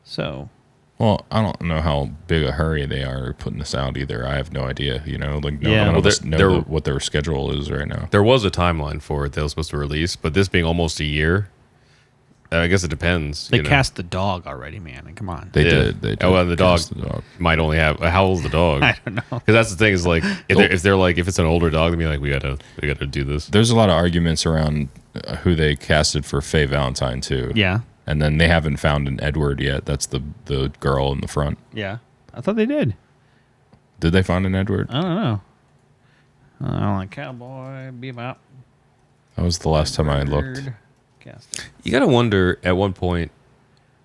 So. Well, I don't know how big a hurry they are putting this out either. I have no idea. You know, like Yeah. none of us Well, know what their schedule is right now. There was a timeline for it that was supposed to release, but this being almost a year, I guess it depends. They you know. cast the dog already, man. And come on. They Yeah. did. They did. Oh, well, the dog cast the dog. might only have. How old's the dog? I don't know. Because that's the thing is like if they're like if it's an older dog, they'd be like we gotta do this. There's a lot of arguments around who they casted for Faye Valentine too. Yeah. And then they haven't found an Edward yet. That's the girl in the front. Yeah. I thought they did. Did they find an Edward? I don't know. I don't like Cowboy Bebop. That was the last time I looked. Bird casting. You gotta wonder at one point,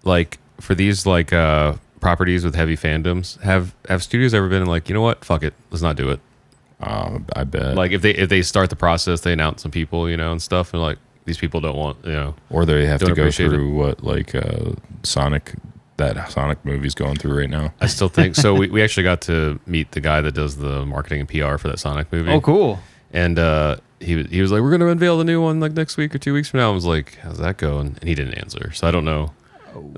like for these like properties with heavy fandoms, have studios ever been like, you know what, fuck it, let's not do it. I bet. Like if they start the process, they announce some people, you know, and stuff, and like these people don't want, you know, or they have don't to go appreciate through what like Sonic movie's going through right now. I still think so. We actually got to meet the guy that does the marketing and PR for that Sonic movie. Oh, cool. And he was like, we're gonna unveil the new one like next week or 2 weeks from now. I was like, how's that going? And he didn't answer, so I don't know.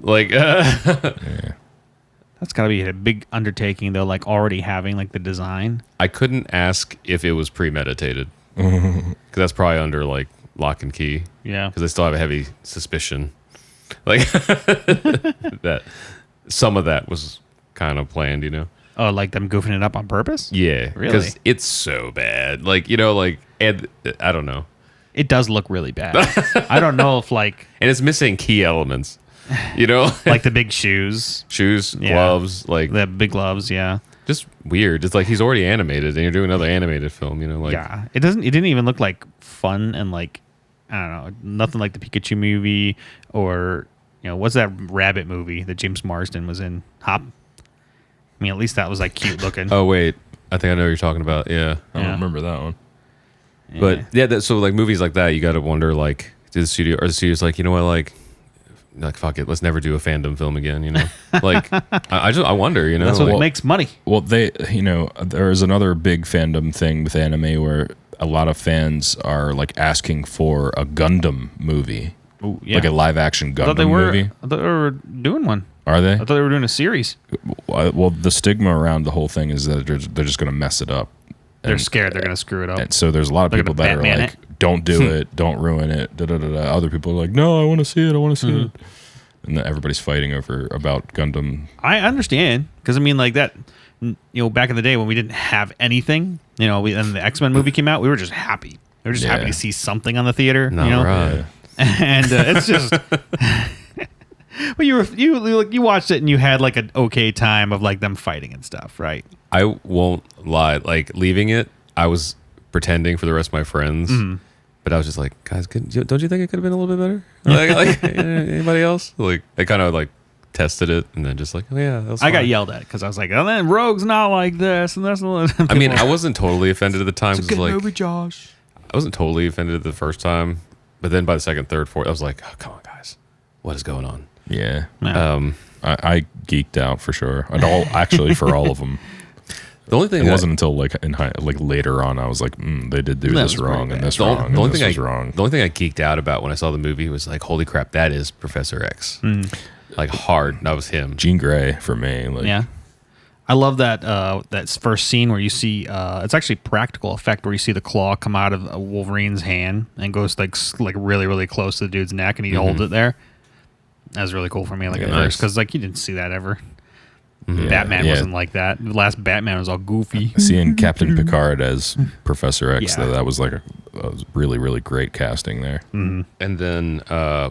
Like, Yeah. That's got to be a big undertaking, though, like already having like the design. I couldn't ask if it was premeditated because that's probably under like lock and key. Yeah. Because I still have a heavy suspicion, like that some of that was kind of planned, you know. Oh, like them goofing it up on purpose? Yeah, Really? because it's so bad. Like, you know, like, and I don't know, It does look really bad. I don't know if like and it's missing key elements. You know, like the big shoes, shoes, Yeah. gloves, like the big gloves. Yeah. just weird. It's like he's already animated, and you're doing another animated film. You know, like Yeah. It didn't even look like fun and like, I don't know, nothing like the Pikachu movie or, you know, what's that rabbit movie that James Marsden was in? Hop. I mean, at least that was like cute looking. Oh wait, I think I know what you're talking about. Yeah, I don't Yeah. remember that one. but yeah, so like movies like that, you got to wonder like, did the studio or the studio's like, you know what, like fuck it, let's never do a fandom film again. You know, like I wonder. You know, That's what like, makes money. Well, there's another big fandom thing with anime where a lot of fans are like asking for a Gundam movie, Ooh, yeah. like a live action I thought they Gundam were. movie. I thought they were doing one. Are they? I thought they were doing a series. Well, the stigma around the whole thing is that they're just going to mess it up. They're And- scared they're going to screw it up. And so there's a lot of They're people gonna that are Batman like, don't do it, don't ruin it. Da, da, da, da. Other people are like, no, I want to see it. I want to see it. And then everybody's fighting about Gundam. I understand because I mean, like that. You know, back in the day when we didn't have anything, you know, and the X-Men movie came out, we were just happy. We were just happy Yeah. to see something on the theater. not you know, right. and it's just. But you watched it and you had like an okay time of like them fighting and stuff, right? I won't lie. Like leaving it, I was pretending for the rest of my friends, but I was just like, guys, don't you think it could have been a little bit better? Like anybody else? Like I kind of like tested it and then just like, oh yeah, that was I got fine. yelled at because I was like, "Oh, then Rogue's not like this," and that's. I mean, I wasn't totally offended at the time. 'Cause, like, Josh. I wasn't totally offended the first time, but then by the second, third, fourth, I was like, oh, come on, guys, what is going on? Yeah. Yeah. I geeked out for sure. And actually for all of them. The only thing It that- wasn't until like later on I was like, they did do That this was pretty wrong bad. and this the wrong only, and the only this thing was wrong. the only thing I geeked out about when I saw the movie was like, holy crap, that is Professor X. Like hard. That was him. Jean Grey for me. Like, Yeah, I love that that first scene where you see it's actually practical effect where you see the claw come out of Wolverine's hand and goes like really really close to the dude's neck and he holds it there. That was really cool for me, like at Yeah. first, because like you didn't see that ever. Yeah, Batman yeah. wasn't like that. The last Batman was all goofy. Seeing Captain Picard as Professor X, Yeah. that was like a really, really great casting there. And then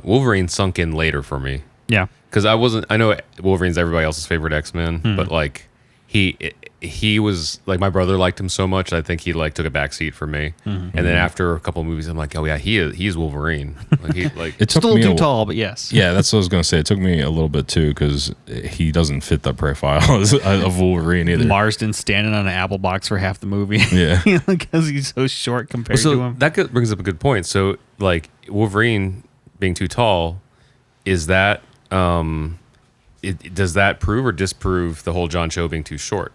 Wolverine sunk in later for me. Yeah, Because I know Wolverine's everybody else's favorite X-Men, but like he was like, my brother liked him so much, I think he like took a backseat for me. And then after a couple of movies, I'm like, oh yeah, he's Wolverine. Like he like It took still me too a, tall, but yes. Yeah, that's what I was going to say. It took me a little bit too because he doesn't fit the profile of Wolverine either. Marsden standing on an apple box for half the movie. Yeah. because he's so short compared to so him. that brings up a good point. So like Wolverine being too tall, is that does that prove or disprove the whole John Cho being too short?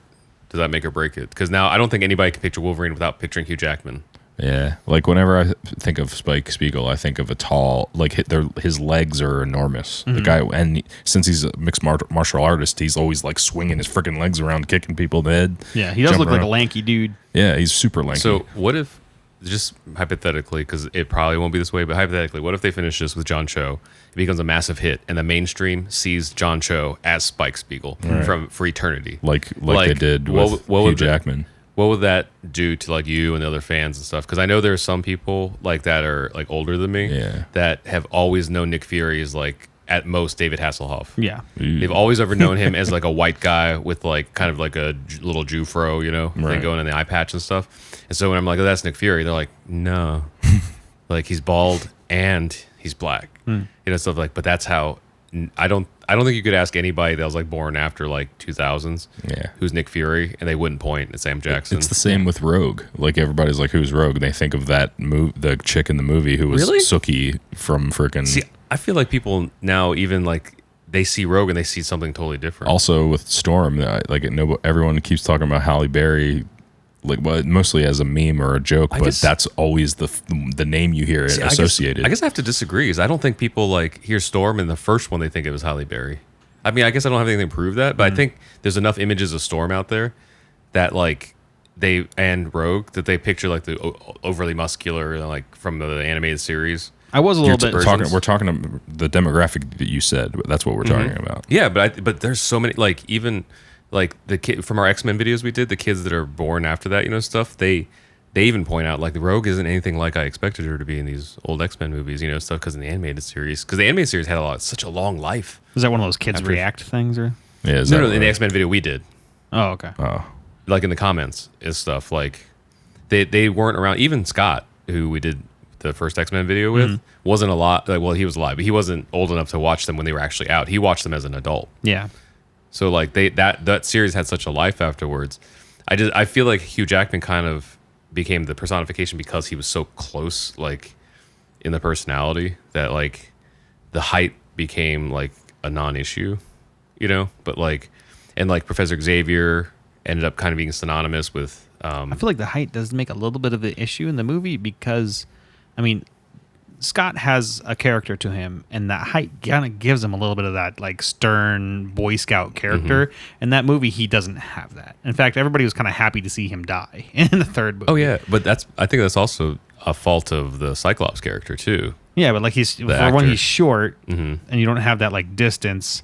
Does that make or break it? Because now I don't think anybody can picture Wolverine without picturing Hugh Jackman. Yeah, like whenever I think of Spike Spiegel, I think of a tall, like his legs are enormous. The guy, and since he's a mixed martial artist, he's always like swinging his freaking legs around, kicking people in the head. Yeah, he does jumping look like a around. lanky dude. Yeah, he's super lanky. So what if, just hypothetically, because it probably won't be this way, but hypothetically, what if they finish this with John Cho? It becomes a massive hit, and the mainstream sees John Cho as Spike Spiegel for eternity. like they did with Hugh Jackman. What would that do to like you and the other fans and stuff? Because I know there are some people like that are like older than me Yeah. that have always known Nick Fury as like at most David Hasselhoff. Yeah. They've always ever known him as like a white guy with like kind of like a little Jew fro, you know, thing Right. going in the eye patch and stuff. And so when I'm like, oh, that's Nick Fury, they're like, no, like he's bald and he's black, you know, stuff like. But that's how I don't think you could ask anybody that was like born after like 2000s, Yeah. who's Nick Fury, and they wouldn't point at Sam Jackson. It's the same with Rogue. Like everybody's like, "Who's Rogue?" And they think of that the chick in the movie who was Really? Sookie from freaking. See, I feel like people now even like they see Rogue and they see something totally different. Also with Storm, everyone keeps talking about Halle Berry like mostly as a meme or a joke, but guess, that's always the name you hear associated. I guess I have to disagree, because I don't think people like hear Storm and the first one they think it was Halle Berry. I mean, I guess I don't have anything to prove that, but I think there's enough images of Storm out there that like and Rogue that they picture like the overly muscular, like from the animated series. I was a little bit we're talking about the demographic that you said. That's what we're talking about. Yeah, but there's so many, like, even like the kid from our X-Men videos we did, the kids that are born after that, stuff, they even point out like the Rogue isn't anything like I expected her to be in these old X-Men movies, stuff, because in the animated series, because the animated series had such a long life. Is that one of those kids react things, or? Yeah, no, in the X-Men video we did. Oh, okay. Oh. Like in the comments is stuff like they weren't around. Even Scott, who we did the first X-Men video with, wasn't a lot. Like, well, he was alive, but he wasn't old enough to watch them when they were actually out. He watched them as an adult. Yeah. So like that series had such a life afterwards. I feel like Hugh Jackman kind of became the personification because he was so close, like in the personality, that like the height became like a non-issue, But like, and like Professor Xavier ended up kind of being synonymous with. I feel like the height does make a little bit of an issue in the movie because, I mean, Scott has a character to him, and that height kind of gives him a little bit of that like stern Boy Scout character. In that movie, he doesn't have that. In fact, everybody was kind of happy to see him die in the third movie. Oh yeah, but I think that's also a fault of the Cyclops character too. Yeah, but like when he's short, and you don't have that like distance.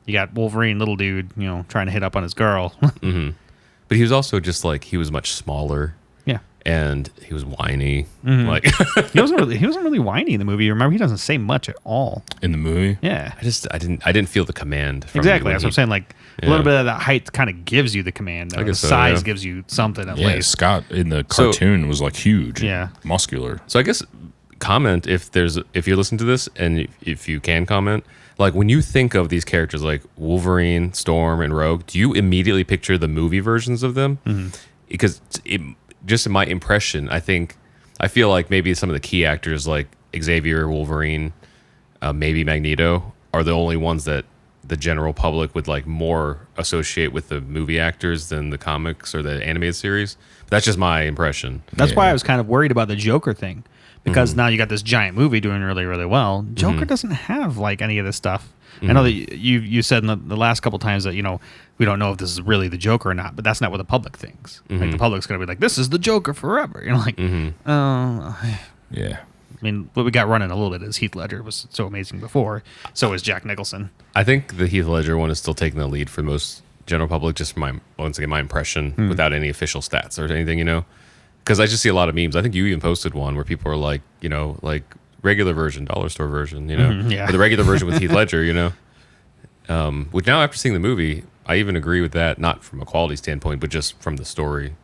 You got Wolverine, little dude, trying to hit up on his girl. But he was also just like, he was much smaller. Yeah. And he was whiny. Like he wasn't really whiny in the movie. Remember, he doesn't say much at all In the movie? Yeah. I didn't feel the command from Exactly. That's what I'm saying. Like a little bit of that height kind of gives you the command. I guess the so, size yeah. gives you something at Yeah, least. Scott in the cartoon was like huge. Yeah. Muscular. So I guess comment if you listen to this, and if you can comment, like when you think of these characters like Wolverine, Storm, and Rogue, do you immediately picture the movie versions of them? Because just in my impression, I feel like maybe some of the key actors like Xavier, Wolverine, maybe Magneto are the only ones that the general public would like more associate with the movie actors than the comics or the animated series. That's just my impression. That's why I was kind of worried about the Joker thing. Because now you got this giant movie doing really, really well. Joker doesn't have like any of this stuff. I know that you said in the last couple times that we don't know if this is really the Joker or not, but that's not what the public thinks. Like the public's gonna be like, this is the Joker forever. Yeah. I mean, what we got running a little bit is Heath Ledger was so amazing before. So is Jack Nicholson. I think the Heath Ledger one is still taking the lead for most general public, just from my impression, without any official stats or anything, Because I just see a lot of memes. I think you even posted one where people are like, like regular version, dollar store version, Yeah. Or the regular version with Heath Ledger, Which now after seeing the movie, I even agree with that, not from a quality standpoint, but just from the story.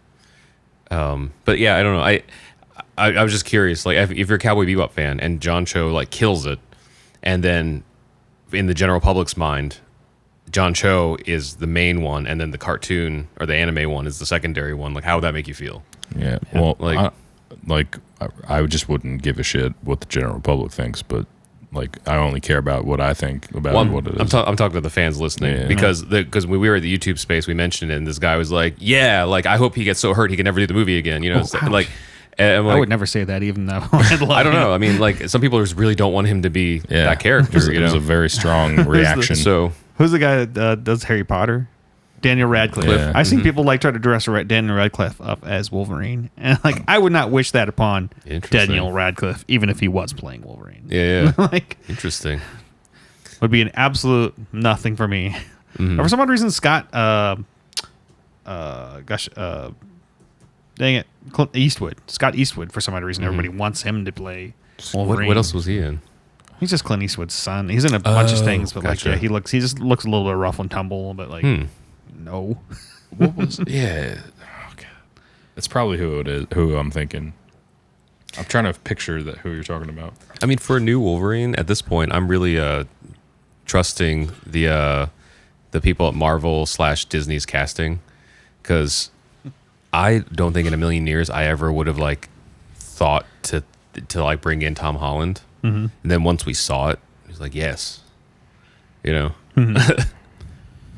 But yeah, I don't know. I was just curious, like if you're a Cowboy Bebop fan and John Cho like kills it, and then in the general public's mind, John Cho is the main one, and then the cartoon or the anime one is the secondary one. Like, how would that make you feel? Yeah. Well, I just wouldn't give a shit what the general public thinks, but like I only care about what I think about what it is. I'm talking to the fans listening, because when we were at the YouTube space, we mentioned it, and this guy was like, "Yeah, like I hope he gets so hurt he can never do the movie again." I would never say that, even though I don't know. I mean, like some people just really don't want him to be that character. It was a very strong reaction. So who's the guy that does Harry Potter? Daniel Radcliffe. Yeah. I've seen people like try to dress Daniel Radcliffe up as Wolverine, and like I would not wish that upon Daniel Radcliffe, even if he was playing Wolverine. Yeah. Like interesting. Would be an absolute nothing for me. Or for some odd reason, Scott, dang it, Scott Eastwood. For some odd reason, everybody wants him to play Wolverine. What else was he in? He's just Clint Eastwood's son. He's in a bunch of things, but gotcha. like, he just looks a little bit rough and tumble, but like, no. What was? Yeah. Oh, God. That's probably who it is. Who I'm thinking. I'm trying to picture who you're talking about. I mean, for a new Wolverine at this point, I'm really trusting the people at Marvel / Disney's casting, because I don't think in a million years I ever would have like thought to like bring in Tom Holland. And then once we saw it, it was like, yes,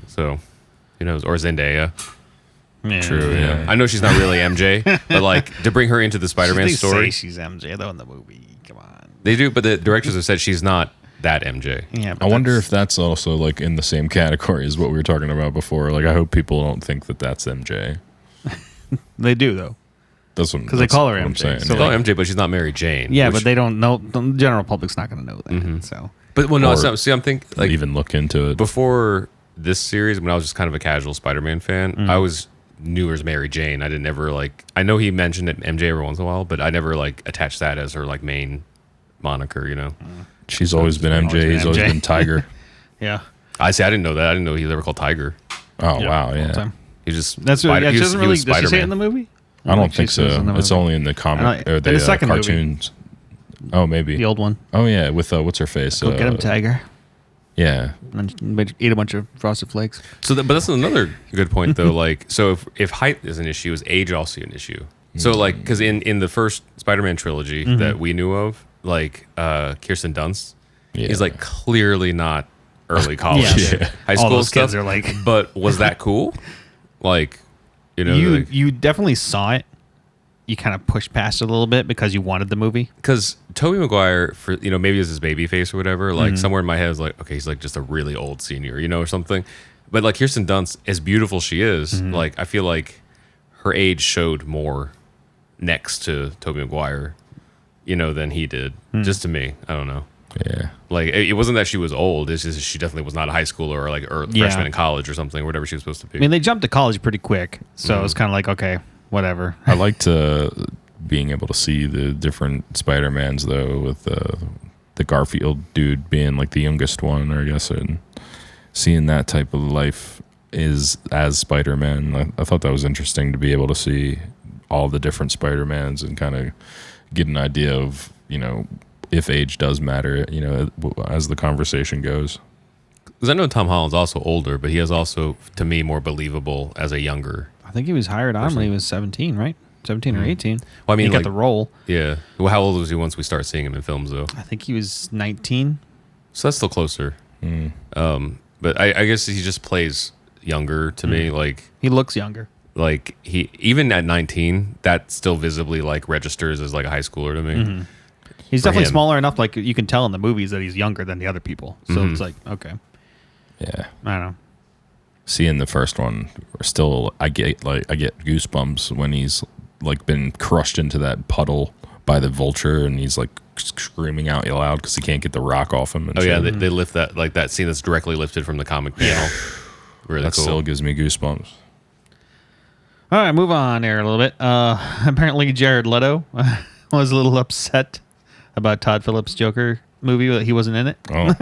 So, or Zendaya. Yeah. True. Yeah. I know she's not really MJ, but like to bring her into the Spider-Man They story, say she's MJ though in the movie. Come on. they do. But the directors have said she's not that MJ. Yeah. I wonder if that's also like in the same category as what we were talking about before. Like, I hope people don't think that that's MJ. they do though. That's what 'Cause they call her what I'm MJ, saying. so They call her MJ, but she's not Mary Jane. Yeah, which- but they don't know. The general public's not going to know that. So But well, no, Or- it's not. See, I'm thinking like even look into it. before this series, when I was just kind of a casual Spider-Man fan, I was knew her as Mary Jane. I didn't ever like. I know he mentioned it MJ every once in a while, but I never like attached that as her like main moniker. You know, She's always been always MJ. been He's always MJ. been Tiger. yeah. I didn't know that. I didn't know he was ever called Tiger. Oh wow, all the yeah. time. He just That's what. Yeah, he she was- doesn't he really. was Does she say it in Spider-Man. the movie? I don't She think says so. in the It's movie. only in the comic or In the second movie. cartoons. Oh, maybe. The old one. Oh yeah, with what's her face? Go get him, Tiger. Yeah, And eat a bunch of Frosted Flakes. So, but that's another good point, though. Like, so if height is an issue, is age also an issue? So, like, because in the first Spider-Man trilogy that we knew of, like Kirsten Dunst is like clearly not early college, Yeah. high All school those stuff. kids are like- but was that cool? Like, you know, You definitely saw it. You kind of pushed past it a little bit because you wanted the movie. because Tobey Maguire, for maybe it was his baby face or whatever. Like somewhere in my head, I was like, okay, he's like just a really old senior, or something. But like Kirsten Dunst, as beautiful she is, like I feel like her age showed more next to Tobey Maguire, than he did. Just to me, I don't know. yeah. Like it wasn't that she was old; it's just she definitely was not a high schooler or Yeah. freshman in college or something, whatever she was supposed to be. I mean, they jumped to college pretty quick, so it was kind of like, okay, whatever. I liked being able to see the different Spider-Mans though, with the Garfield dude being like the youngest one, I guess, and seeing that type of life as Spider-Man. I thought that was interesting to be able to see all the different Spider-Mans and kind of get an idea of if age does matter, as the conversation goes. Because I know Tom Holland's also older, but he is also, to me, more believable as a younger. I think he was hired on when he was 17, right? 17 or 18. Well, I mean, he got like- the role. Yeah. Well, how old was he once we start seeing him in films, though? I think he was 19. So that's still closer. But I guess he just plays younger to me. Like He looks younger. he even at 19, that still visibly like registers as like a high schooler to me. He's For definitely him. smaller enough, like you can tell in the movies that he's younger than the other people. So it's like, okay, Yeah. I don't know. Seeing the first one, still I get goosebumps when he's like been crushed into that puddle by the vulture and he's like screaming out loud because he can't get the rock off him. And Oh shit. yeah, they lift that like that scene that's directly lifted from the comic panel. Really that cool. still gives me goosebumps. All right, move on here a little bit. Apparently, Jared Leto was a little upset about Todd Phillips' Joker movie that he wasn't in it. Oh,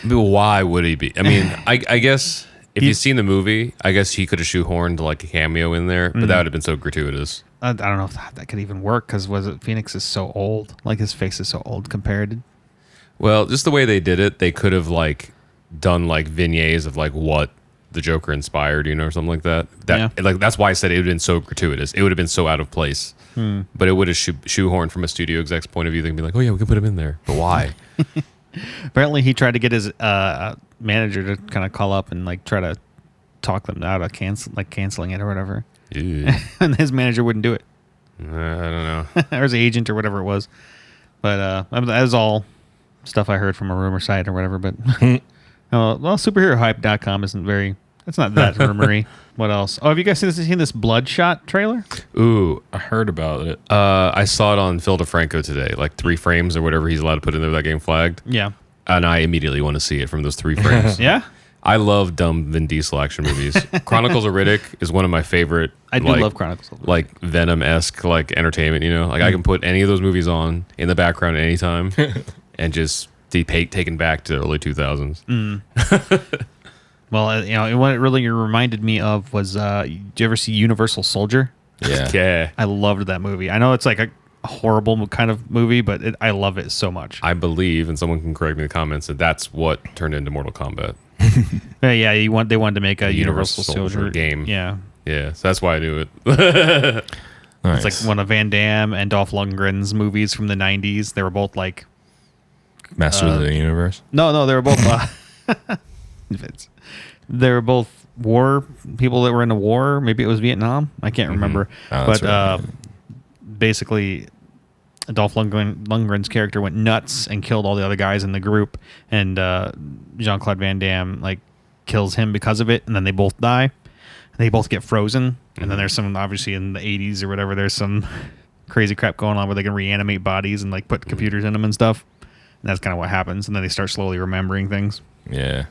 But why would he be? I mean, I guess if you've seen the movie, I guess he could have shoehorned like a cameo in there, but that would have been so gratuitous. I don't know if that could even work because Phoenix is so old. Like his face is so old compared. Well, just the way they did it, they could have like done like vignettes of like what the Joker inspired, or something like that. Like that's why I said it would have been so gratuitous. It would have been so out of place. But it would have shoehorned from a studio exec's point of view. They'd be like, oh yeah, we can put him in there. But why? Apparently, he tried to get his manager to kind of call up and like try to talk them out of canceling it or whatever. Ew. And his manager wouldn't do it. I don't know. Or his agent or whatever it was. But that was all stuff I heard from a rumor site or whatever. But superherohype.com isn't very. It's not that rumory. What else? Oh, have you guys seen this Bloodshot trailer? Ooh, I heard about it. I saw it on Phil DeFranco today, like 3 frames or whatever he's allowed to put in there without getting flagged. Yeah. And I immediately want to see it from those 3 frames. Yeah? I love dumb Vin Diesel action movies. Chronicles of Riddick is one of my favorite. I do love Chronicles of Riddick. Like Venom-esque like entertainment, Like I can put any of those movies on in the background at any time and just be taken back to the early 2000s. Well, what it really reminded me of was, did you ever see Universal Soldier? Yeah. Yeah. I loved that movie. I know it's like a horrible kind of movie, but I love it so much. I believe, and someone can correct me in the comments, that that's what turned into Mortal Kombat. Yeah, they wanted to make a Universal Universal Soldier Soldier game. Yeah. Yeah, so that's why I knew it. Nice. It's like one of Van Damme and Dolph Lundgren's movies from the 90s. They were both like... Masters of the Universe. No, they were both... Vince. They were both war people that were in the war. Maybe it was Vietnam. I can't remember. Oh, but that's right. basically, Dolph Lundgren's character went nuts and killed all the other guys in the group, and Jean-Claude Van Damme like kills him because of it, and then they both die. They both get frozen, and then there's some, obviously in the 80s or whatever, there's some crazy crap going on where they can reanimate bodies and like put computers in them and stuff. And that's kind of what happens, and then they start slowly remembering things. Yeah.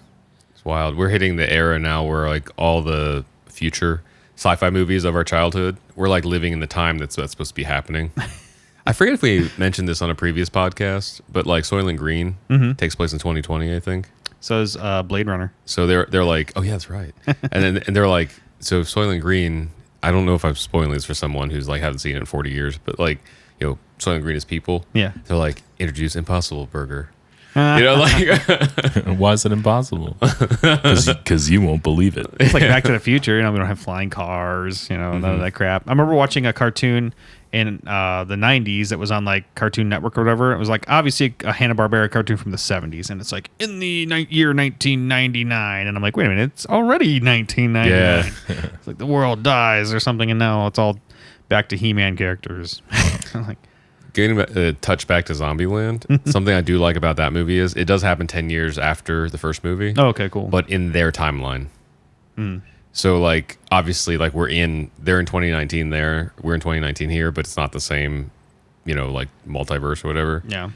It's wild. We're hitting the era now where like all the future sci-fi movies of our childhood, we're like living in the time that's supposed to be happening. I forget if we mentioned this on a previous podcast, but like Soylent Green takes place in 2020, I think. So is Blade Runner. So they're like, oh yeah, that's right. and they're like, so Soylent Green, I don't know if I'm spoiling this for someone who's like hasn't seen it in 40 years, but like, you know, Soylent Green is people. Yeah. They're like, introduce Impossible Burger. You know, like Why is it impossible? Because you won't believe it. It's like Back to the Future. You know, we don't have flying cars, you know, none of that crap. I remember watching a cartoon in the 90s that was on like Cartoon Network or whatever. It was like obviously a Hanna-Barbera cartoon from the 70s, and it's like in the year 1999, and I'm like, wait a minute, it's already 1999. Yeah. It's like the world dies or something, and now it's all back to He-Man characters. I'm like, getting a touch back to Zombieland, something I do like about that movie is it does happen 10 years after the first movie. oh, okay, cool. But in their timeline. So like obviously like they're in 2019 there, we're in 2019 here, but it's not the same, you know, like multiverse or whatever. yeah.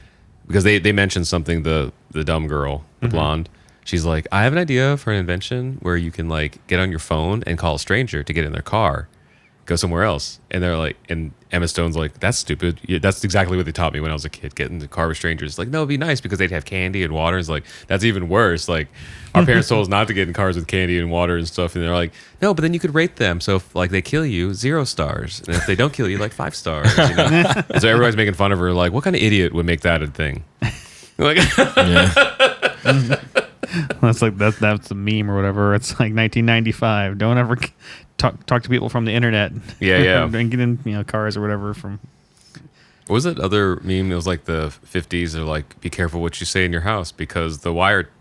Because they mentioned something, the dumb girl, the blonde. She's like, I have an idea for an invention where you can like get on your phone and call a stranger to get in their car, go somewhere else. And they're like, and Emma Stone's like, that's stupid. Yeah, that's exactly what they taught me when I was a kid, getting in the car with strangers. Like, no, it'd be nice because they'd have candy and water. It's like, that's even worse. Like, our parents told us not to get in cars with candy and water and stuff. And they're like, no, but then you could rate them. So if like they kill you, 0 stars. And if they don't kill you, like 5 stars. You know? And so everybody's making fun of her. Like, what kind of idiot would make that a thing? Like, Yeah. That's like that's a meme or whatever. It's like 1995. Don't ever talk to people from the internet. Yeah. And get in cars or whatever from. what was that other meme? It was like the 50s. They're like, be careful what you say in your house because the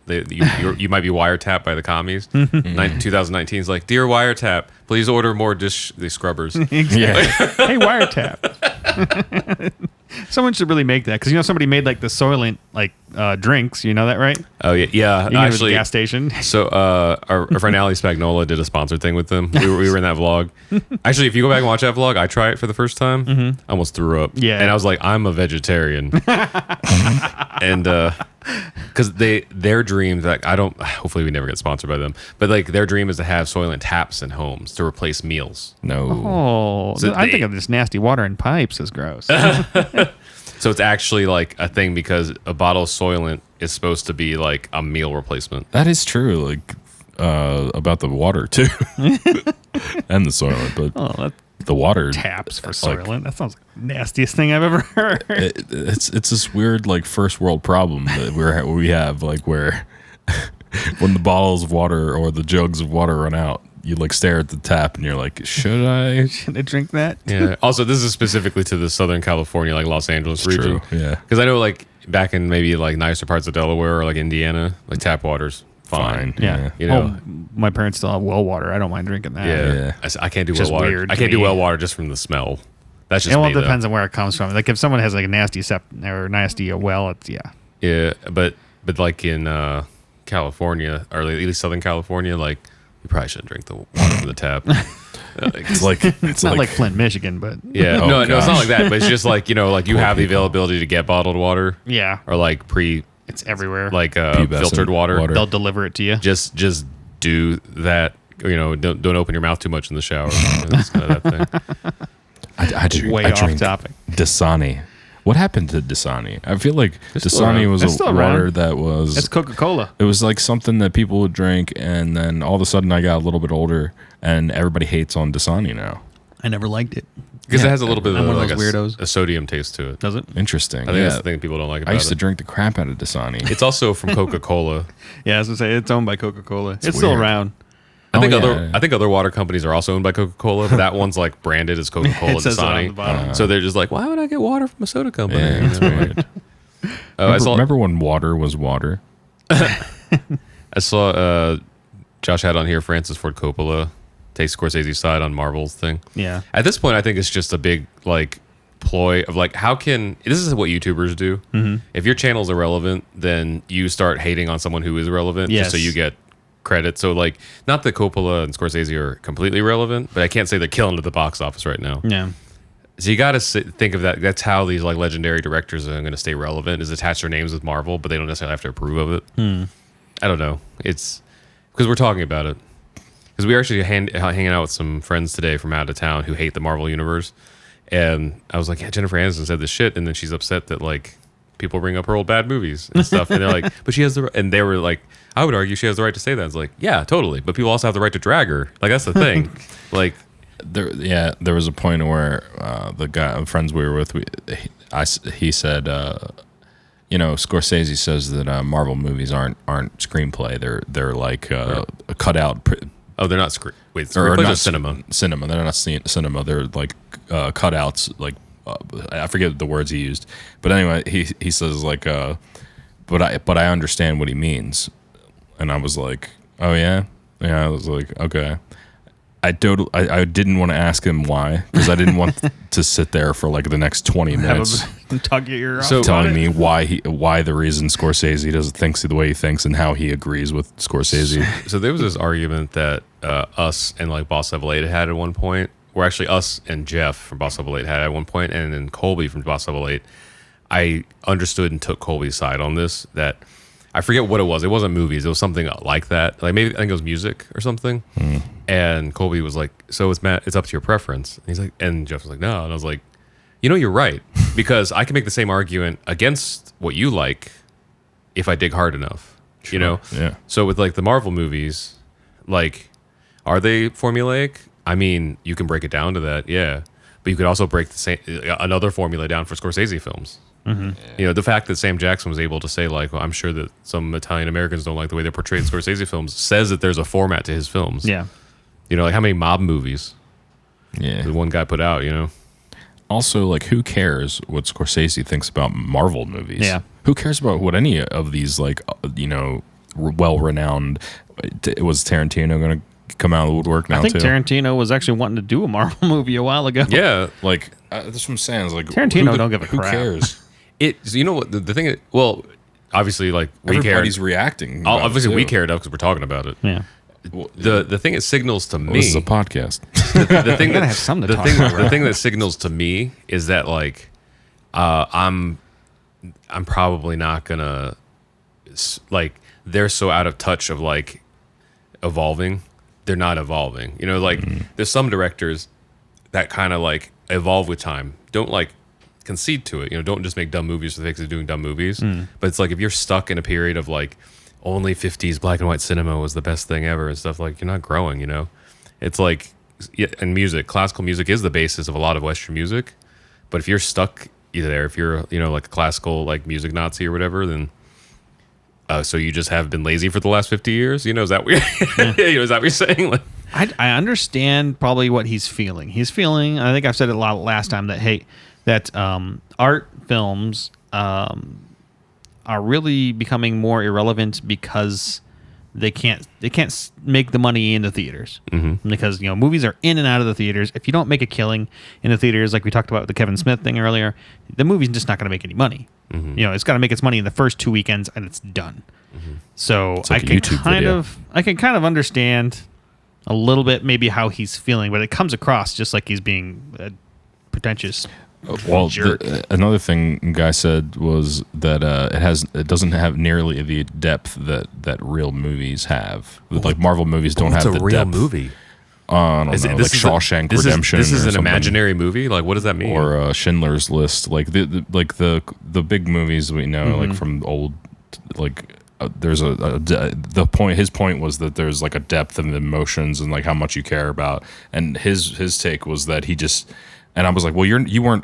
you might be wiretapped by the commies. 2019 is like, dear wiretap, please order more the scrubbers. Exactly. Hey, wiretap. Someone should really make that because somebody made like the Soylent like drinks. You know that, right? Oh yeah. You can go to the gas station. So our friend Ali Spagnola did a sponsored thing with them. We were in that vlog. Actually, if you go back and watch that vlog, I tried it for the first time. I almost threw up. Yeah. And I was like, I'm a vegetarian. And because their dreams, like hopefully we never get sponsored by them, but like their dream is to have Soylent taps in homes to replace meals. No. Oh, So I think of this nasty water in pipes is gross. So it's actually like a thing because a bottle of Soylent is supposed to be like a meal replacement. That is true. Like about the water too, and the Soylent, but Oh, the water taps for Soylent. That sounds like the nastiest thing I've ever heard. It's this weird like first world problem that we have like where when the bottles of water or the jugs of water run out, you like stare at the tap and you're like, should I drink that? Yeah. Also, this is specifically to the Southern California, like Los Angeles region. True. Yeah. Because I know like back in maybe like nicer parts of Delaware or like Indiana, like tap water's fine. Yeah. You know. My parents still have well water. I don't mind drinking that. Yeah. Yeah. I can't do Just well water. weird I to can't do me. well water just from the smell. That's just It all me, though. depends on where it comes from. Like if someone has like a nasty or nasty well, it's Yeah, but like in California or at least Southern California, like you probably shouldn't drink the water from the tap. It's like It's not like Flint, Michigan, but Yeah, Oh, no, it's not gosh. like that. But it's just like like you have the availability to get bottled water yeah, or like it's everywhere. like Pubescent filtered water. They'll deliver it to you. Just do that. Don't open your mouth too much in the shower. That's kind of that thing. I drink off topic. Dasani. What happened to Dasani? I feel like It's still Dasani around. was It's a still water around. that was. It's Coca-Cola. It was like something that people would drink, and then all of a sudden I got a little bit older, and everybody hates on Dasani now. I never liked it. Because it has a little bit I'm of one of like those weirdos. a sodium taste to it. Does it? Interesting. I think that's the thing people don't like about I used to it. drink the crap out of Dasani. It's also from Coca-Cola. Yeah, I was gonna say it's owned by Coca-Cola. It's still weird. around. I think yeah. I think other water companies are also owned by Coca-Cola, but that one's like branded as Coca-Cola It says it on Dasani. the bottom. So they're just like, why would I get water from a soda company? Yeah, it's weird. I saw Remember when water was water? I saw Josh had on here Francis Ford Coppola takes Scorsese's side on Marvel's thing. Yeah. At this point, I think it's just a big like ploy of like, how can this is what YouTubers do. Mm-hmm. If your channel's irrelevant, then you start hating on someone who is relevant just so you get credit. So like, not that Coppola and Scorsese are completely relevant, but I can't say they're killing at the box office right now. Yeah. So you got to think of that. That's how these like legendary directors are going to stay relevant, is attach their names with Marvel, but they don't necessarily have to approve of it. I don't know. It's because we're talking about it. Because we were actually hanging out with some friends today from out of town who hate the Marvel universe, and I was like, yeah, Jennifer Aniston said this shit, and then she's upset that like people bring up her old bad movies and stuff, and they're like, but she has the, and they were like, I would argue she has the right to say that. It's like, yeah, totally, but people also have the right to drag her. Like that's the thing. Like there was a point where the guy friends we were with, he said, you know, Scorsese says that Marvel movies aren't screenplay. They're like cut out. Oh, they're not screenplays or cinema. Cinema. They're not cinema. They're like cutouts. Like I forget the words he used, but anyway, he says like, but I understand what he means, and I was like, oh yeah. I was like, okay. I didn't want to ask him why, because I didn't want to sit there for like the next 20 minutes tug your ear off telling me why the reason Scorsese thinks the way he thinks and how he agrees with Scorsese. So there was this argument that us and like Boss Level 8 had at one point, or actually us and Jeff from Boss Level 8 had at one point, and then Colby from Boss Level 8. I understood and took Colby's side on this, that I forget what it was. It wasn't movies. It was something like that. Like maybe I think it was music or something. And Colby was like, "So it's up to your preference." And he's like, and Jeff was like, "No." And I was like, "You know, you're right, because I can make the same argument against what you like if I dig hard enough." Sure. You know. Yeah. So with like the Marvel movies, like, are they formulaic? I mean, you can break it down to that, yeah. But you could also break another formula down for Scorsese films. Mm-hmm. You know, the fact that Sam Jackson was able to say like, well, I'm sure that some Italian Americans don't like the way they're portrayed in Scorsese films, says that there's a format to his films. Yeah. You know, like how many mob movies the one guy put out, you know? Also, like, who cares what Scorsese thinks about Marvel movies? Yeah. Who cares about what any of these, like, you know, well-renowned... Was Tarantino going to come out of the woodwork now, too? I think Tarantino was actually wanting to do a Marvel movie a while ago. Yeah. Like, that's what I'm saying. It's like, Tarantino don't give a crap. Who cares? You know what, the thing... Well, obviously, like, we cared. Everybody's reacting. Obviously, we cared because we're talking about it. Yeah. Well, the thing it signals to me... This is a podcast. The thing gotta have something to talk about. The thing that signals to me is that like I'm probably not gonna like, they're so out of touch of like evolving. They're not evolving. You know, like there's some directors that kind of like evolve with time. Don't like concede to it. You know, don't just make dumb movies for the sake of doing dumb movies. But it's like if you're stuck in a period of like only 50s black and white cinema was the best thing ever and stuff, like you're not growing, you know? It's like, and music, classical music is the basis of a lot of Western music. But if you're stuck either there, if you're, you know, like a classical, like music Nazi or whatever, then, so you just have been lazy for the last 50 years? You know, is that weird? You know, is that what you're saying? Like, I understand probably what he's feeling. He's feeling, I think I've said it a lot last time, that, hey, that art films, are really becoming more irrelevant because they can't make the money in the theaters, because, you know, movies are in and out of the theaters. If you don't make a killing in the theaters, like we talked about with the Kevin Smith thing earlier, the movie's just not going to make any money. You know, it's got to make its money in the first 2 weekends and it's done. So like I can kind of understand a little bit maybe how he's feeling, but it comes across just like he's being a pretentious. Well, another thing guy said was that it doesn't have nearly the depth that real movies have. Like Marvel movies don't have the depth. What's a real movie? I don't know, like Shawshank Redemption. This is an something. Imaginary movie. Like, what does that mean? Or Schindler's List, like the big movies we know, like from old, like there's the point. His point was that there's like a depth of emotions and like how much you care about. And his take was that he just. And I was like, well, you're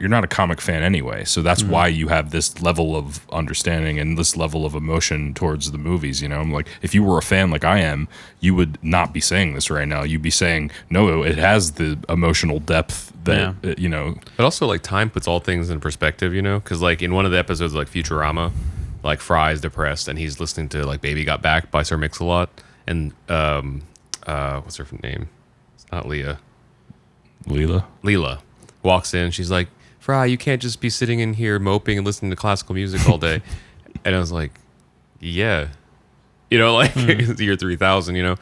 not a comic fan anyway, so that's why you have this level of understanding and this level of emotion towards the movies. You know, I'm like, if you were a fan like I am, you would not be saying this right now. You'd be saying, no, it has the emotional depth that you know. But also, like, time puts all things in perspective. You know, because like in one of the episodes, like Futurama, like Fry's depressed and he's listening to like "Baby Got Back" by Sir Mix-a-Lot. and what's her name? It's not Leah. Leela walks in. She's like, Fry, you can't just be sitting in here moping and listening to classical music all day. And I was like, yeah. Like it's the year 3000,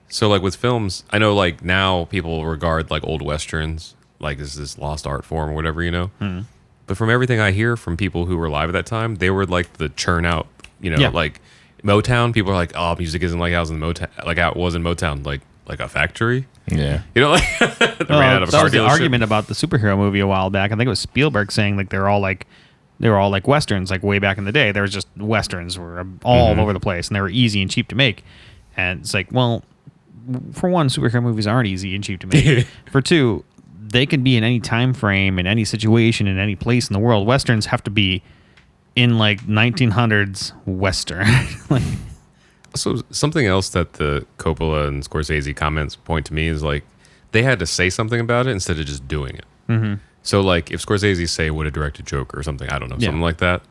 So like with films, I know like now people regard like old Westerns like this lost art form or whatever, But from everything I hear from people who were alive at that time, they were like the churn out, like Motown. People are like, oh, music isn't like how it was in Motown, like how it was in Motown, like a factory. Yeah. Like they ran out of a that car was the dealership. argument about the superhero movie a while back. I think it was Spielberg saying like they were all like westerns, like way back in the day. There was just westerns were all over the place, and they were easy and cheap to make. And it's like, well, for one, superhero movies aren't easy and cheap to make. For two, they can be in any time frame, in any situation, in any place in the world. Westerns have to be in like 1900s Western. Like, so something else that the Coppola and Scorsese comments point to me is like they had to say something about it instead of just doing it. Mm-hmm. So like if Scorsese say would have directed Joker or something, I don't know, something like that,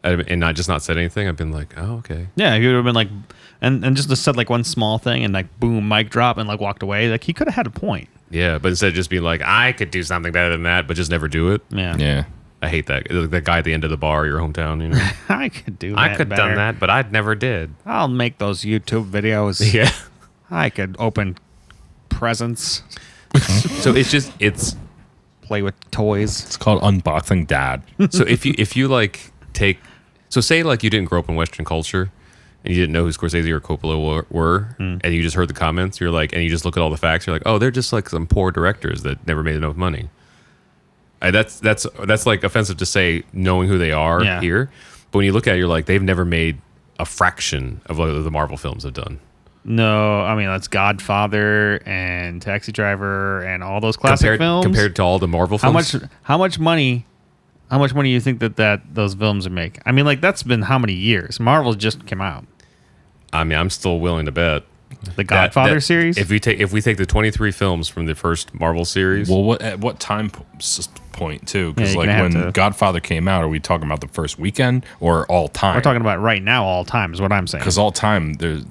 and not said anything, I've been like, oh, okay. Yeah, he would have been like, and just said like one small thing and like boom, mic drop, and like walked away. Like he could have had a point. Yeah, but instead of just being like, I could do something better than that, but just never do it. Yeah. I hate that. That guy at the end of the bar, your hometown, I could do that. I could better. done that, but I never did. I'll make those YouTube videos. Yeah. I could open presents, So it's play with toys. It's called Unboxing Dad. so if you like say like you didn't grow up in Western culture and you didn't know who Scorsese or Coppola were and you just heard the comments, you're like, and you just look at all the facts, you're like, oh, they're just like some poor directors that never made enough money. That's like offensive to say knowing who they are here, but when you look at it, you're like, they've never made a fraction of what the Marvel films have done. No, I mean that's Godfather and Taxi Driver and all those classic films compared to all the Marvel films. How much money do you think that those films would make? I mean, like that's been how many years? Marvel just came out. I mean, I'm still willing to bet the Godfather series. If we take the 23 films from the first Marvel series, Well, at what time point too? Because Yeah, like you're gonna when have to- Godfather came out, are we talking about the first weekend or all time? We're talking about right now, all time is what I'm saying. Because all time, there's,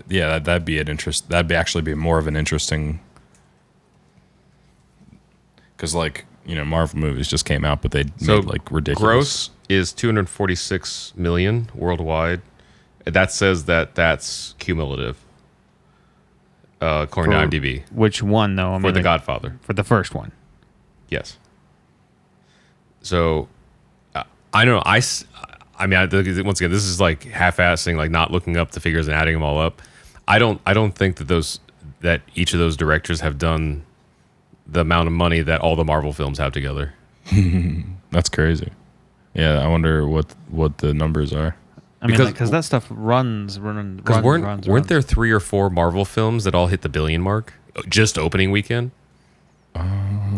that'd be an interest. That'd actually be more of an interesting. Because like Marvel movies just came out, but they made like ridiculous. Gross is 246 million worldwide. That says that's cumulative, according to IMDb. Which one though? I mean, For The like, Godfather, for the first one. yes. So, I don't know. I mean, once again, this is like half-assing, like not looking up the figures and adding them all up. I don't think that each of those directors have done the amount of money that all the Marvel films have together. That's crazy. Yeah, I wonder what the numbers are. I mean, Because- because that stuff runs. Because weren't there 3 or 4 Marvel films that all hit the billion mark just opening weekend?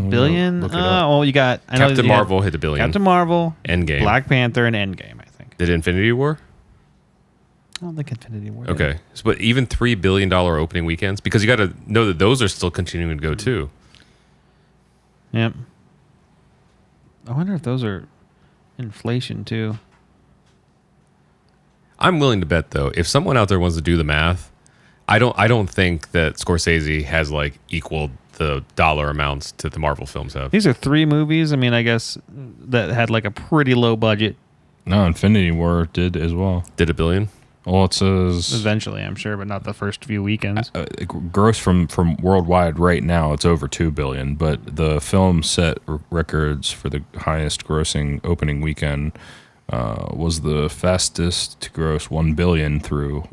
billion? Look it up. Well, you got Captain Marvel hit the billion. Captain Marvel, Endgame. Black Panther, and Endgame. I think. Did Infinity War? I don't think Infinity War. did. Okay, but even $3 billion opening weekends, because you got to know that those are still continuing to go too. Yep. I wonder if those are inflation too. I'm willing to bet though, if someone out there wants to do the math, I don't think that Scorsese has like equaled the dollar amounts that the Marvel films have. These are 3 movies. I mean, I guess that had like a pretty low budget. No, Infinity War did as well. Did $1 billion? Well, it says Eventually, I'm sure, but not the first few weekends. gross from worldwide right now. It's over $2 billion, but the film set records for the highest grossing opening weekend. Was the fastest to gross $1 billion through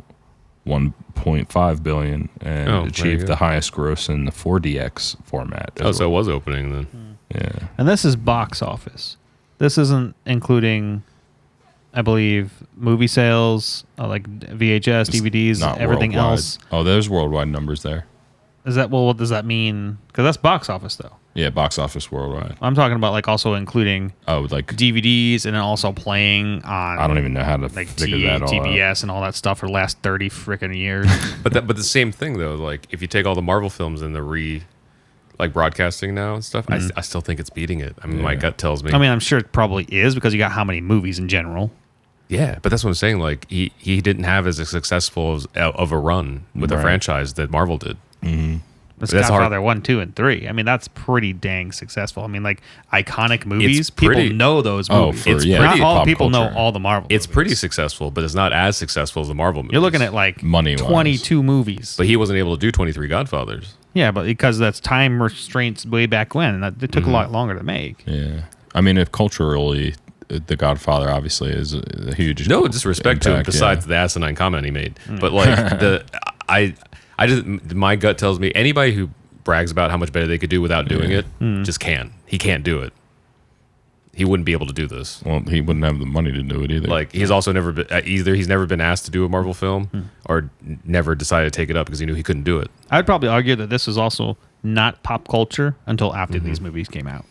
$1.5 billion and there you achieved go. the highest gross in the 4DX format. as So it well. was opening then. Yeah. And this is box office. This isn't including, I believe, movie sales, like VHS, DVDs, Not everything worldwide. else. Oh, there's worldwide numbers there. Is that what does that mean? Because that's box office, though. Yeah, box office worldwide. I'm talking about like also including Oh, like DVDs and then also playing on. I don't even know how to like figure that all out. TBS and all that stuff for the last 30 freaking years. But the same thing though, like if you take all the Marvel films and the broadcasting now and stuff, I still think it's beating it. I mean, my gut tells me. I mean, I'm sure it probably is because you got how many movies in general. Yeah, but that's what I'm saying. Like he didn't have as successful of a run with a franchise that Marvel did. It's That's Godfather hard. 1, 2, and 3. I mean, that's pretty dang successful. I mean, like iconic movies. pretty- People know those Oh, movies. for- It's yeah, Not pretty all pop people know culture. all the Marvel. It's movies. pretty successful, but it's not as successful as the Marvel movies. You're looking at like Money-wise. 22 movies. But he wasn't able to do 23 Godfathers. Yeah, but because that's time restraints way back when, and that, it took a lot longer to make. Yeah. I mean, if culturally, The Godfather obviously is a huge No disrespect to him impact, besides the asinine comment he made. But like I just my gut tells me anybody who brags about how much better they could do without doing it just can't. He can't do it. He wouldn't be able to do this. Well, he wouldn't have the money to do it either. Like he's also never been either. He's never been asked to do a Marvel film, or never decided to take it up because he knew he couldn't do it. I'd probably argue that this was also not pop culture until after these movies came out.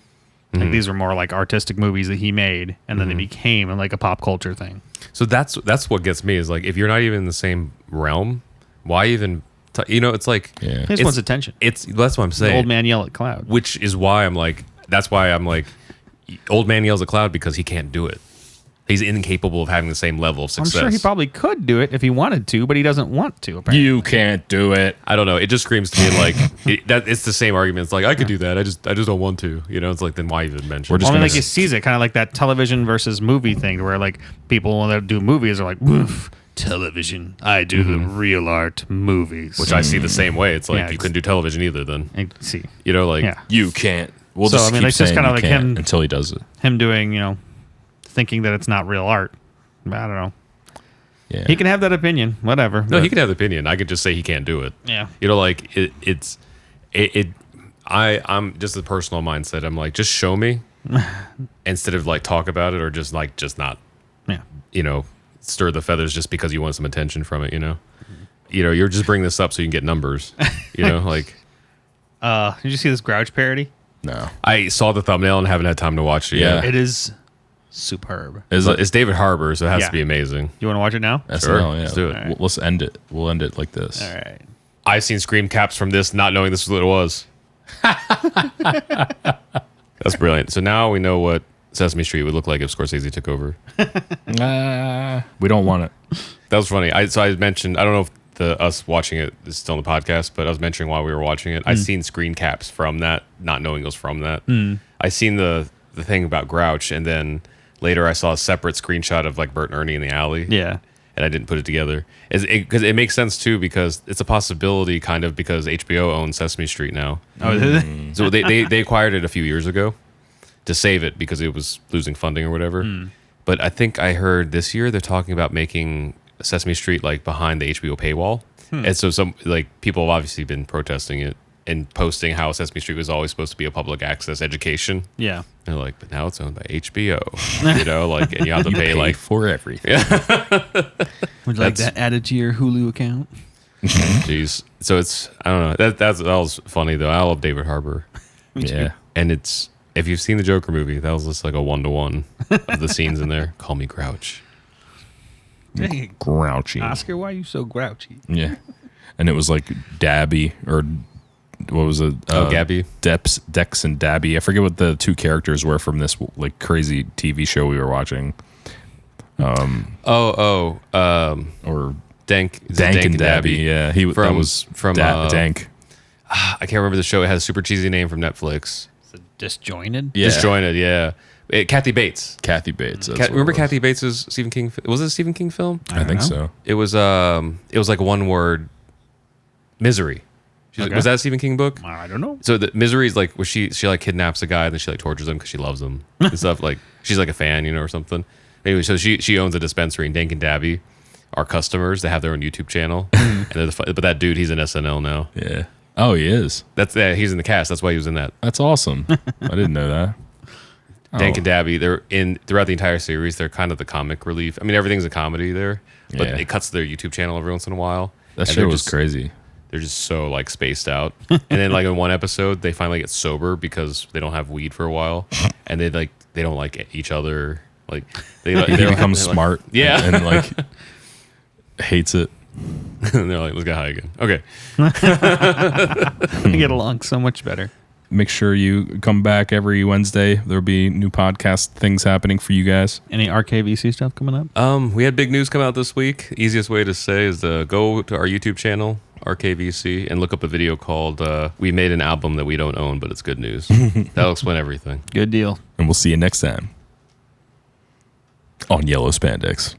Like these were more like artistic movies that he made, and then they became like a pop culture thing. So that's what gets me is like if you're not even in the same realm, why even? It's like yeah. He just It's- wants attention. that's what I'm The saying. old man yell at cloud. Which is why I'm like, that's why I'm like, old man yells at cloud because he can't do it. He's incapable of having the same level of I'm success. sure he probably could do it if he wanted to, but he doesn't want to. Apparently. You can't do it. I don't know. It just screams to me like it's the same argument. It's like I could do that. I just don't want to. It's like then why even mention? We're it? just I mean, gonna like he sees it kind of like that television versus movie thing, where like people when they do movies are like, "Woof, television. I do the real art movies." Which I see the same way. It's like Yeah, you couldn't do television either. Then I see like Yeah. You can't. We'll So, just I mean, keep it's just saying kinda you like can't him- until he does it. him doing, thinking that it's not real art. I don't know. Yeah. He can have that opinion, whatever. no, but- he could have the opinion. I could just say he can't do it. Yeah. Like I'm just the personal mindset. I'm like, just show me instead of like talk about it or just not, Yeah. Stir the feathers just because you want some attention from it, you're just bringing this up so you can get numbers, like Did you see this Grouch parody? No. I saw the thumbnail and haven't had time to watch it yet. Yeah. It is superb. Is But it? it's David Harbour, so it has Yeah. to be amazing. You want to watch it now? SNL, Sure, yeah. let's do it. All right. Let's end it. We'll end it like this. All right. I've seen screen caps from this not knowing this is what it was. That's brilliant. So now we know what Sesame Street would look like if Scorsese took over. We don't want it. That was funny. I mentioned, I don't know if us watching it is still in the podcast, but I was mentioning while we were watching it, I'd seen screen caps from that, not knowing it was from that. I seen the thing about Grouch, and then later I saw a separate screenshot of like Bert and Ernie in the alley. Yeah. And I didn't put it together. Because it makes sense too, because it's a possibility kind of because HBO owns Sesame Street now. Oh, did they? So they acquired it a few years ago to save it because it was losing funding or whatever. But I think I heard this year they're talking about making Sesame Street like behind the HBO paywall. And so some like people have obviously been protesting it and posting how Sesame Street was always supposed to be a public access education. Yeah. And they're like, but now it's owned by HBO. And you have to pay like for everything. Would you like that added to your Hulu account? Jeez. So it's I don't know. That was funny though. I love David Harbour. Yeah. And it's if you've seen the Joker movie, that was just like a 1-to-1 of the scenes in there. Call me Grouch. Hey, Grouchy. Oscar, why are you so grouchy? Yeah. And it was like Dabby or what was it? Gabby. Dex and Dabby. I forget what the two characters were from this like crazy TV show we were watching. Or Dank. Is it Dank and Dabby. Yeah. That was from Dank. I can't remember the show. It has a super cheesy name from Netflix. Is it disjointed? Yeah. Disjointed, yeah. Kathy Bates. Kathy Bates. that's what it Remember was. Kathy Bates' Stephen King? Was it a Stephen King film? I think know. so. It was like one word. Misery. Okay. Was that a Stephen King book? I don't know. So the Misery is like where she like kidnaps a guy and then she like tortures him because she loves him and stuff. Like she's like a fan, or something. Anyway, so she owns a dispensary, and Dank and Dabby are customers. They have their own YouTube channel, and but that dude, he's in SNL now. Yeah. Oh, he is. He's in the cast. That's why he was in that. That's awesome. I didn't know that. Dank Oh. and Dabby, they're in throughout the entire series. They're kind of the comic relief. I mean, everything's a comedy there, but Yeah. it cuts to their YouTube channel every once in a while. That and show they're was just- crazy. They're just so like spaced out. And then like in one episode, they finally get sober because they don't have weed for a while, and they don't like each other. Like He they're becomes like, smart. Yeah. And like hates it. and they're like, let's get high again. Okay. We get along so much better. Make sure you come back every Wednesday. There'll be new podcast things happening for you guys. Any RKVC stuff coming up? We had big news come out this week. Easiest way to say is to go to our YouTube channel, RKVC, and look up a video called We Made an Album That We Don't Own, But It's Good News. That'll explain everything. Good deal. And we'll see you next time on Yellow Spandex.